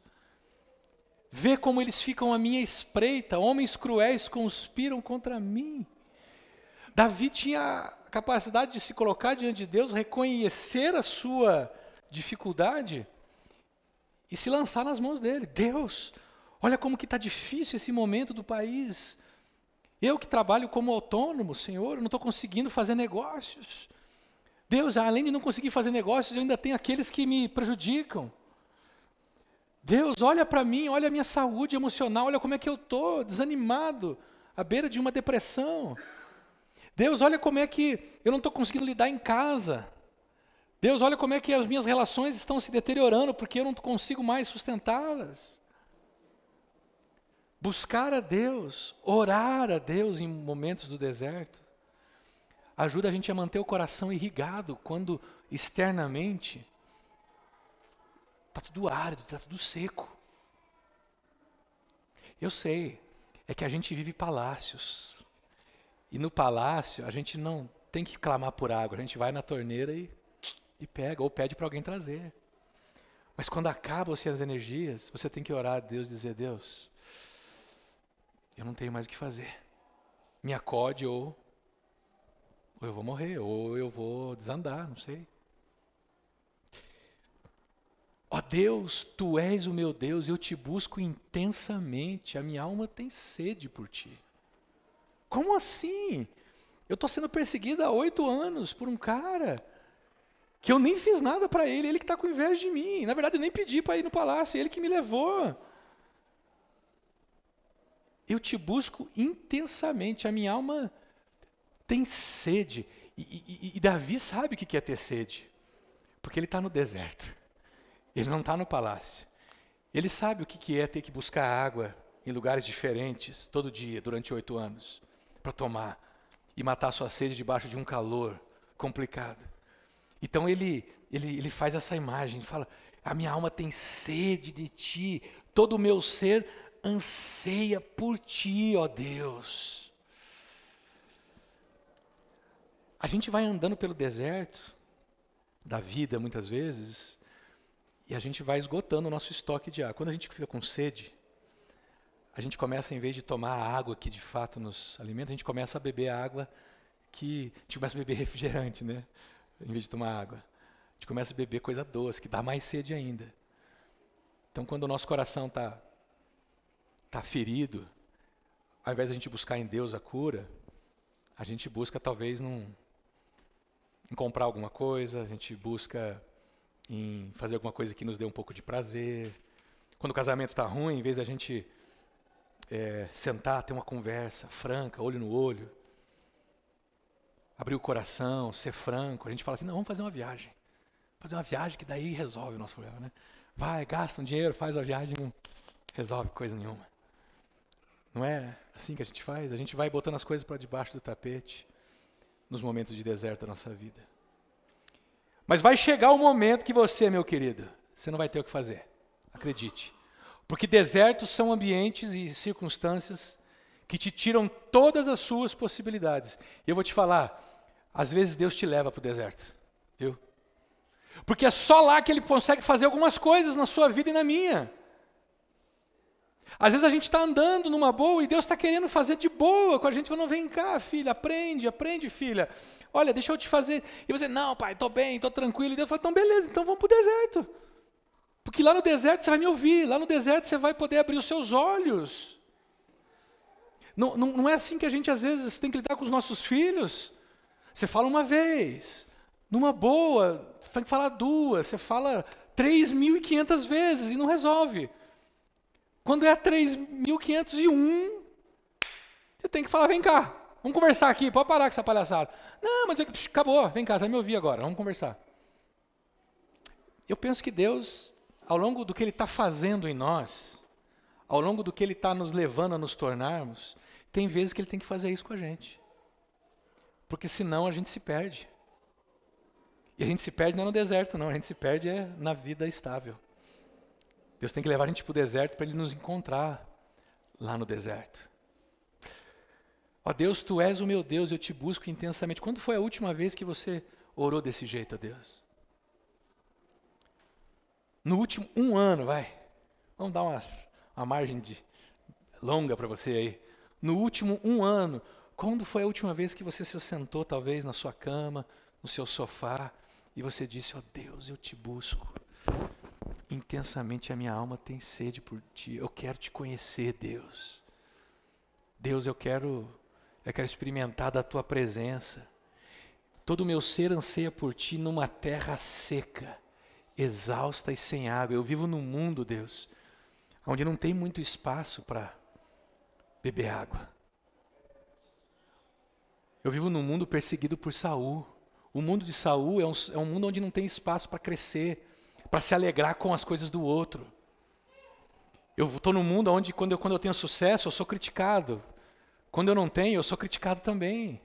Vê como eles ficam à minha espreita, homens cruéis conspiram contra mim. Davi tinha a capacidade de se colocar diante de Deus, reconhecer a sua dificuldade e se lançar nas mãos dele. Deus, olha como que está difícil esse momento do país. Eu que trabalho como autônomo, Senhor, eu não estou conseguindo fazer negócios. Deus, além de não conseguir fazer negócios, eu ainda tenho aqueles que me prejudicam. Deus, olha para mim, olha a minha saúde emocional, olha como é que eu estou, desanimado, à beira de uma depressão. Deus, olha como é que eu não estou conseguindo lidar em casa. Deus, olha como é que as minhas relações estão se deteriorando, porque eu não consigo mais sustentá-las. Buscar a Deus, orar a Deus em momentos do deserto, ajuda a gente a manter o coração irrigado, quando externamente está tudo árido, está tudo seco. Eu sei, é que a gente vive palácios. E no palácio a gente não tem que clamar por água, a gente vai na torneira e pega, ou pede para alguém trazer. Mas quando acabam-se as energias, você tem que orar a Deus e dizer: Deus, eu não tenho mais o que fazer. Me acode ou eu vou morrer, ou eu vou desandar, não sei. Ó Deus, Tu és o meu Deus, eu Te busco intensamente, a minha alma tem sede por Ti. Como assim? Eu estou sendo perseguida há 8 anos por um cara que eu nem fiz nada para ele que está com inveja de mim. Na verdade, eu nem pedi para ir no palácio, ele que me levou. Eu Te busco intensamente, a minha alma tem sede. E Davi sabe o que é ter sede, porque ele está no deserto. Ele não está no palácio. Ele sabe o que é ter que buscar água em lugares diferentes, todo dia, durante 8 anos, para tomar e matar sua sede debaixo de um calor complicado. Então ele faz essa imagem, fala: a minha alma tem sede de Ti, todo o meu ser anseia por Ti, ó Deus. A gente vai andando pelo deserto da vida, muitas vezes, e a gente vai esgotando o nosso estoque de água. Quando a gente fica com sede, a gente começa, em vez de tomar a água que de fato nos alimenta, a gente começa a beber água que... A gente começa a beber refrigerante, né? Em vez de tomar água. A gente começa a beber coisa doce, que dá mais sede ainda. Então, quando o nosso coração está ferido, ao invés de a gente buscar em Deus a cura, a gente busca talvez em comprar alguma coisa, a gente busca em fazer alguma coisa que nos dê um pouco de prazer. Quando o casamento está ruim, em vez de a gente sentar, ter uma conversa franca, olho no olho, abrir o coração, ser franco, a gente fala assim: não, vamos fazer uma viagem. Fazer uma viagem que daí resolve o nosso problema, né? Vai, gasta um dinheiro, faz a viagem, não resolve coisa nenhuma. Não é assim que a gente faz? A gente vai botando as coisas para debaixo do tapete nos momentos de deserto da nossa vida. Mas vai chegar o momento que você, meu querido, você não vai ter o que fazer. Acredite. Porque desertos são ambientes e circunstâncias que te tiram todas as suas possibilidades. E eu vou te falar, às vezes Deus te leva para o deserto. Viu? Porque é só lá que Ele consegue fazer algumas coisas na sua vida e na minha. Às vezes a gente está andando numa boa e Deus está querendo fazer de boa com a gente, falando, vem cá, filha, aprende, filha. Olha, deixa eu te fazer. E você, não, pai, estou bem, estou tranquilo. E Deus fala, então beleza, então vamos para o deserto. Porque lá no deserto você vai me ouvir, lá no deserto você vai poder abrir os seus olhos. Não é assim que a gente às vezes tem que lidar com os nossos filhos. Você fala uma vez, numa boa, tem que falar duas, você fala 3.500 vezes e não resolve. Quando é a 3.501, você tem que falar, vem cá, vamos conversar aqui, pode parar com essa palhaçada. Não, mas acabou, vem cá, você vai me ouvir agora, vamos conversar. Eu penso que Deus, ao longo do que Ele está fazendo em nós, ao longo do que Ele está nos levando a nos tornarmos, tem vezes que Ele tem que fazer isso com a gente. Porque senão a gente se perde. E a gente se perde não é no deserto, não, a gente se perde na vida estável. Deus tem que levar a gente para o deserto para Ele nos encontrar lá no deserto. Ó Deus, Tu és o meu Deus, eu Te busco intensamente. Quando foi a última vez que você orou desse jeito a Deus? No último 1 ano, vai. Vamos dar uma margem longa para você aí. No último 1 ano, quando foi a última vez que você se sentou, talvez, na sua cama, no seu sofá, e você disse, ó Deus, eu Te busco. Intensamente a minha alma tem sede por Ti. Eu quero Te conhecer, Deus. Deus, eu quero experimentar da Tua presença. Todo o meu ser anseia por Ti numa terra seca, exausta e sem água. Eu vivo num mundo, Deus, onde não tem muito espaço para beber água. Eu vivo num mundo perseguido por Saul. O mundo de Saul é um mundo onde não tem espaço para crescer, para se alegrar com as coisas do outro. Eu estou num mundo onde quando eu tenho sucesso, eu sou criticado. Quando eu não tenho, eu sou criticado também.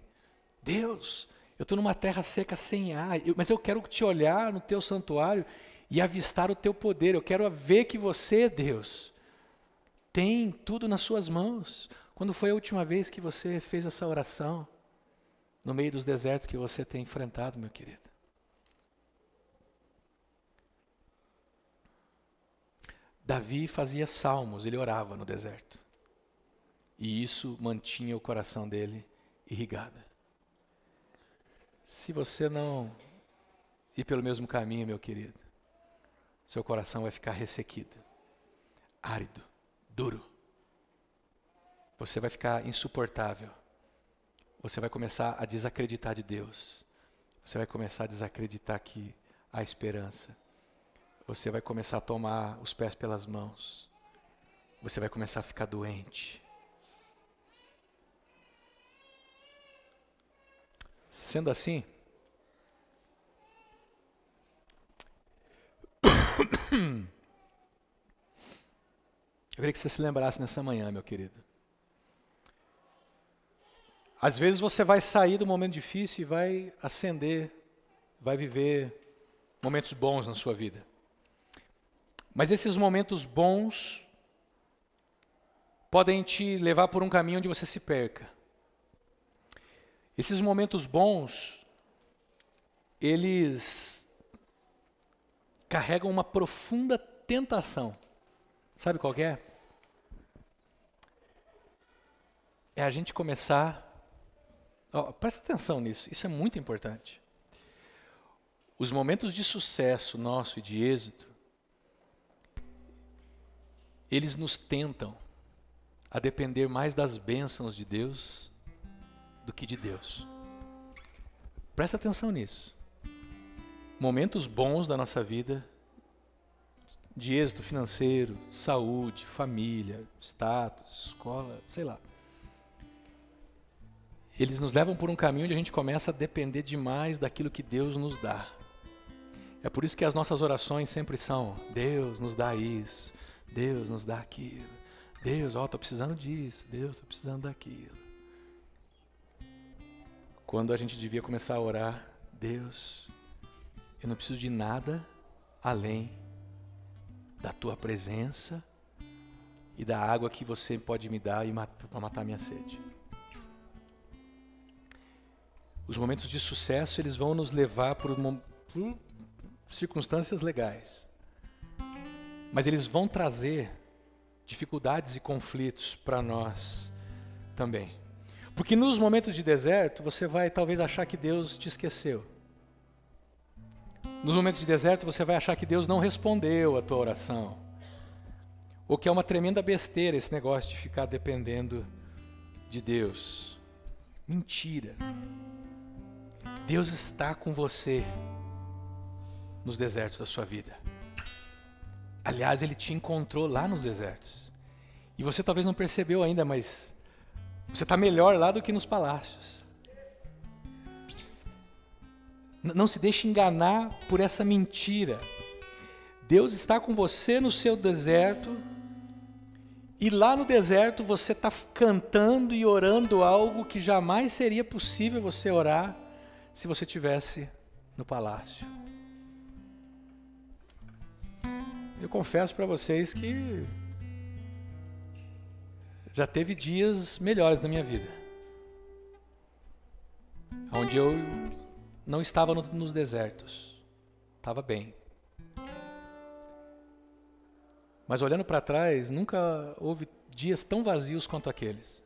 Deus, eu estou numa terra seca sem ar, mas eu quero te olhar no Teu santuário e avistar o Teu poder. Eu quero ver que você, Deus, tem tudo nas suas mãos. Quando foi a última vez que você fez essa oração? No meio dos desertos que você tem enfrentado, meu querido. Davi fazia salmos, ele orava no deserto. E isso mantinha o coração dele irrigado. Se você não ir pelo mesmo caminho, meu querido, seu coração vai ficar ressequido, árido, duro. Você vai ficar insuportável. Você vai começar a desacreditar de Deus. Você vai começar a desacreditar que há esperança. Você vai começar a tomar os pés pelas mãos. Você vai começar a ficar doente. Sendo assim, eu queria que você se lembrasse nessa manhã, meu querido. Às vezes você vai sair do momento difícil e vai ascender, vai viver momentos bons na sua vida. Mas esses momentos bons podem te levar por um caminho onde você se perca. Esses momentos bons, eles carregam uma profunda tentação. Sabe qual que é? É a gente começar... presta atenção nisso, isso é muito importante. Os momentos de sucesso nosso e de êxito, eles nos tentam a depender mais das bênçãos de Deus do que de Deus. Presta atenção nisso. Momentos bons da nossa vida, de êxito financeiro, saúde, família, status, escola, sei lá. Eles nos levam por um caminho onde a gente começa a depender demais daquilo que Deus nos dá. É por isso que as nossas orações sempre são: Deus nos dá isso, Deus nos dá aquilo, Deus, estou precisando disso, Deus, estou precisando daquilo. Quando a gente devia começar a orar: Deus, eu não preciso de nada além da Tua presença e da água que você pode me dar para matar minha sede. Os momentos de sucesso, eles vão nos levar por circunstâncias legais. Mas eles vão trazer dificuldades e conflitos para nós também. Porque nos momentos de deserto, você vai talvez achar que Deus te esqueceu. Nos momentos de deserto, você vai achar que Deus não respondeu a tua oração. Ou que é uma tremenda besteira esse negócio de ficar dependendo de Deus. Mentira. Deus está com você nos desertos da sua vida. Aliás, Ele te encontrou lá nos desertos. E você talvez não percebeu ainda, mas você está melhor lá do que nos palácios. Não se deixe enganar por essa mentira. Deus está com você no seu deserto, e lá no deserto você está cantando e orando algo que jamais seria possível você orar se você estivesse no palácio. Eu confesso para vocês que já teve dias melhores na minha vida, onde eu não estava nos desertos, estava bem. Mas olhando para trás, nunca houve dias tão vazios quanto aqueles.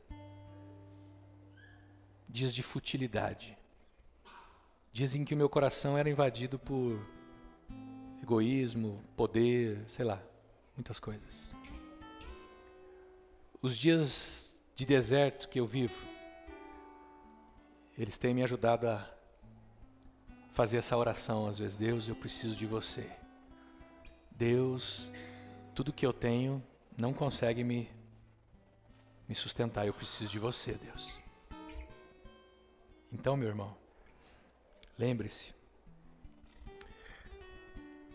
Dias de futilidade. Dias em que o meu coração era invadido por egoísmo, poder, sei lá, muitas coisas. Os dias de deserto que eu vivo, eles têm me ajudado a fazer essa oração às vezes. Deus, eu preciso de você. Deus, tudo que eu tenho não consegue me sustentar. Eu preciso de você, Deus. Então, meu irmão, lembre-se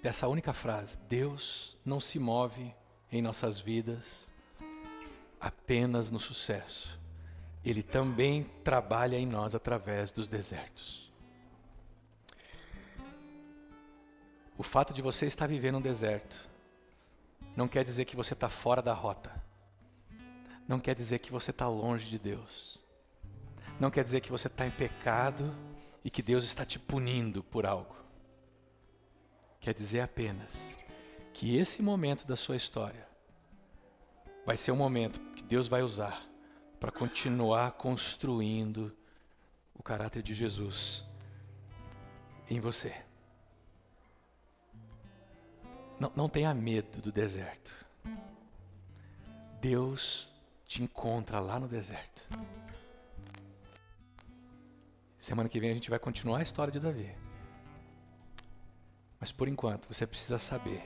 dessa única frase: Deus não se move em nossas vidas apenas no sucesso. Ele também trabalha em nós através dos desertos. O fato de você estar vivendo um deserto não quer dizer que você está fora da rota. Não quer dizer que você está longe de Deus. Não quer dizer que você está em pecado e que Deus está te punindo por algo. Quer dizer apenas que esse momento da sua história vai ser um momento que Deus vai usar para continuar construindo o caráter de Jesus em você. Não tenha medo do deserto. Deus te encontra lá no deserto. Semana que vem a gente vai continuar a história de Davi. Mas por enquanto você precisa saber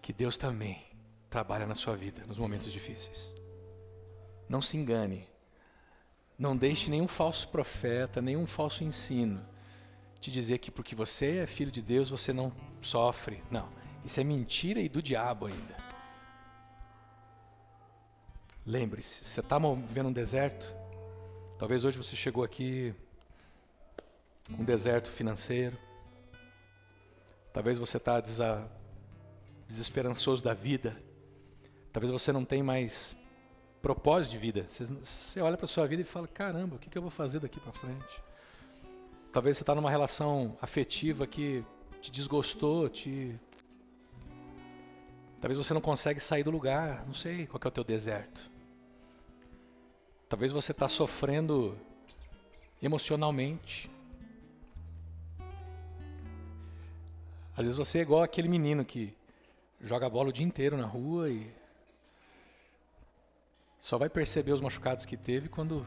que Deus também trabalha na sua vida nos momentos difíceis. Não se engane. Não deixe nenhum falso profeta, nenhum falso ensino te dizer que porque você é filho de Deus você não sofre. Não, isso é mentira e do diabo ainda. Lembre-se, você está vivendo um deserto. Talvez hoje você chegou aqui com um deserto financeiro. Talvez você está desesperançoso da vida. Talvez você não tenha mais propósito de vida. Você olha para a sua vida e fala: caramba, o que eu vou fazer daqui para frente? Talvez você está numa relação afetiva que te desgostou, talvez você não consegue sair do lugar. Não sei qual que é o teu deserto. Talvez você está sofrendo emocionalmente. Às vezes você é igual aquele menino que joga bola o dia inteiro na rua e só vai perceber os machucados que teve quando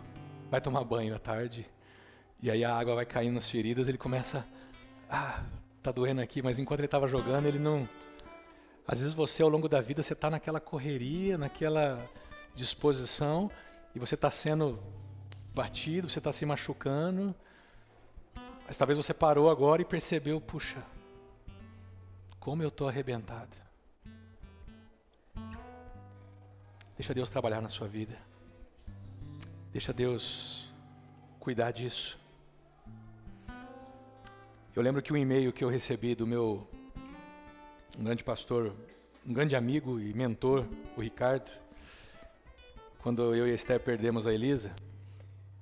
vai tomar banho à tarde. E aí a água vai caindo nas feridas, ele começa, tá doendo aqui, mas enquanto ele estava jogando, ele não... Às vezes você, ao longo da vida, você está naquela correria, naquela disposição, e você está sendo batido, você está se machucando, mas talvez você parou agora e percebeu: puxa, como eu estou arrebentado. Deixa Deus trabalhar na sua vida. Deixa Deus cuidar disso. Eu lembro que um e-mail que eu recebi do meu um grande pastor, um grande amigo e mentor, o Ricardo, quando eu e a Esther perdemos a Elisa,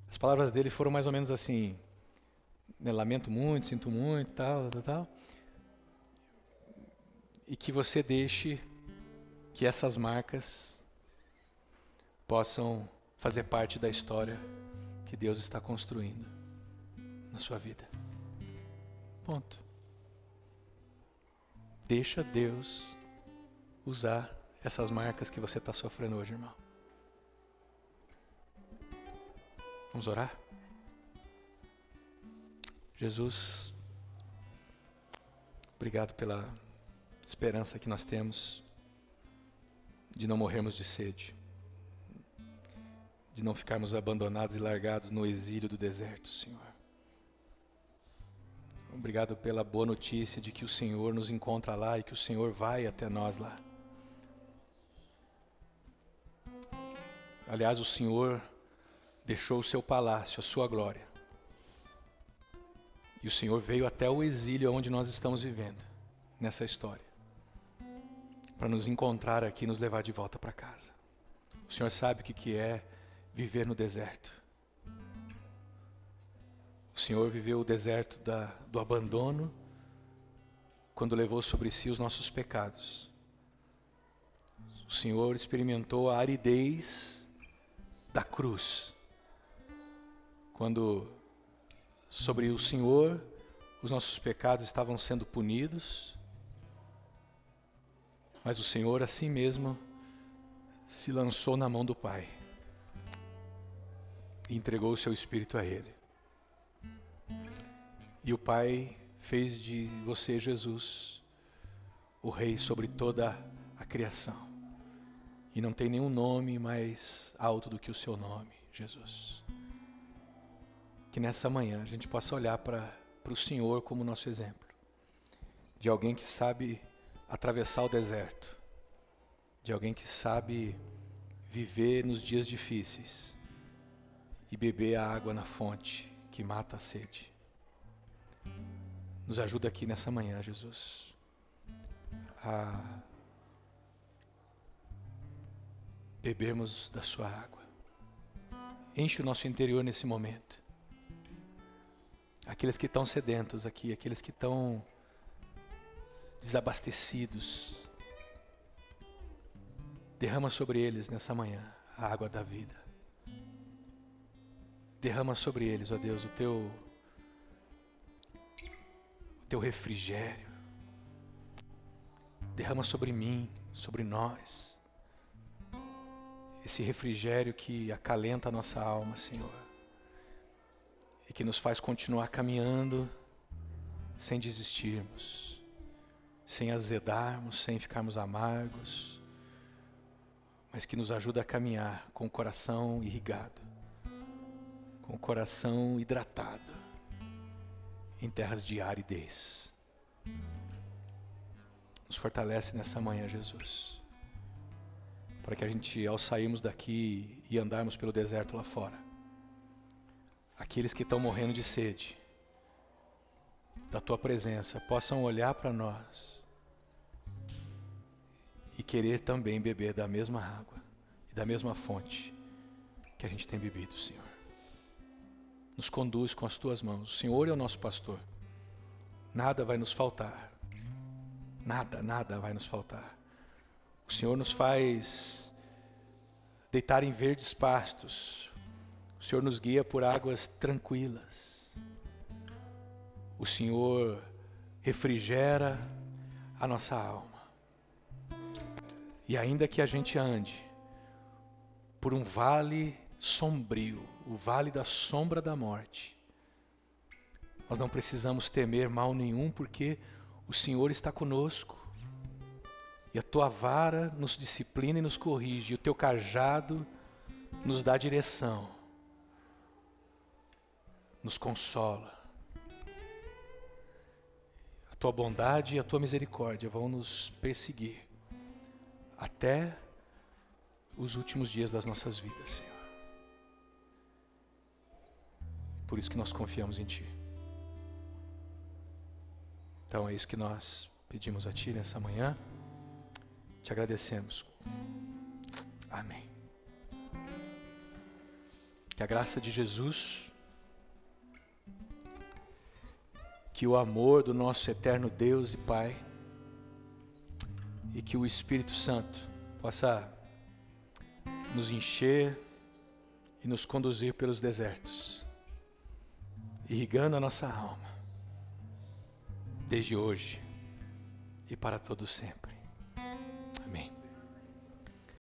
as palavras dele foram mais ou menos assim: lamento muito, sinto muito, tal. E que você deixe que essas marcas possam fazer parte da história que Deus está construindo na sua vida. Ponto. Deixa Deus usar essas marcas que você está sofrendo hoje, irmão. Vamos orar? Jesus, obrigado pela esperança que nós temos de não morrermos de sede, de não ficarmos abandonados e largados no exílio do deserto, Senhor. Obrigado pela boa notícia de que o Senhor nos encontra lá e que o Senhor vai até nós lá. Aliás, o Senhor deixou o seu palácio, a sua glória. E o Senhor veio até o exílio onde nós estamos vivendo, nessa história, para nos encontrar aqui e nos levar de volta para casa. O Senhor sabe o que é viver no deserto. O Senhor viveu o deserto do abandono, quando levou sobre si os nossos pecados. O Senhor experimentou a aridez da cruz, quando sobre o Senhor os nossos pecados estavam sendo punidos, mas o Senhor assim mesmo se lançou na mão do Pai e entregou o seu Espírito a Ele. E o Pai fez de você, Jesus, o Rei sobre toda a criação. E não tem nenhum nome mais alto do que o seu nome, Jesus. Que nessa manhã a gente possa olhar para o Senhor como nosso exemplo. De alguém que sabe atravessar o deserto. De alguém que sabe viver nos dias difíceis. E beber a água na fonte que mata a sede. Nos ajuda aqui nessa manhã, Jesus, a bebermos da sua água. Enche o nosso interior nesse momento. Aqueles que estão sedentos aqui, aqueles que estão desabastecidos, derrama sobre eles nessa manhã a água da vida. Derrama sobre eles, ó Deus, o teu refrigério. Derrama sobre mim, sobre nós, esse refrigério que acalenta a nossa alma, Senhor, e que nos faz continuar caminhando sem desistirmos, sem azedarmos, sem ficarmos amargos, mas que nos ajuda a caminhar com o coração irrigado, com o coração hidratado, em terras de aridez. Nos fortalece nessa manhã, Jesus, para que a gente, ao sairmos daqui e andarmos pelo deserto lá fora, aqueles que estão morrendo de sede da Tua presença possam olhar para nós e querer também beber da mesma água e da mesma fonte que a gente tem bebido, Senhor. Nos conduz com as Tuas mãos. O Senhor é o nosso pastor. Nada vai nos faltar. Nada vai nos faltar. O Senhor nos faz deitar em verdes pastos. O Senhor nos guia por águas tranquilas. O Senhor refrigera a nossa alma. E ainda que a gente ande por um vale sombrio, o vale da sombra da morte, nós não precisamos temer mal nenhum, porque o Senhor está conosco. E a Tua vara nos disciplina e nos corrige, e o Teu cajado nos dá direção, nos consola. A Tua bondade e a Tua misericórdia vão nos perseguir até os últimos dias das nossas vidas, Senhor. Por isso que nós confiamos em Ti. Então é isso que nós pedimos a Ti nessa manhã. Te agradecemos. Amém. Que a graça de Jesus, que o amor do nosso eterno Deus e Pai, e que o Espírito Santo possa nos encher e nos conduzir pelos desertos, irrigando a nossa alma, desde hoje e para todo sempre.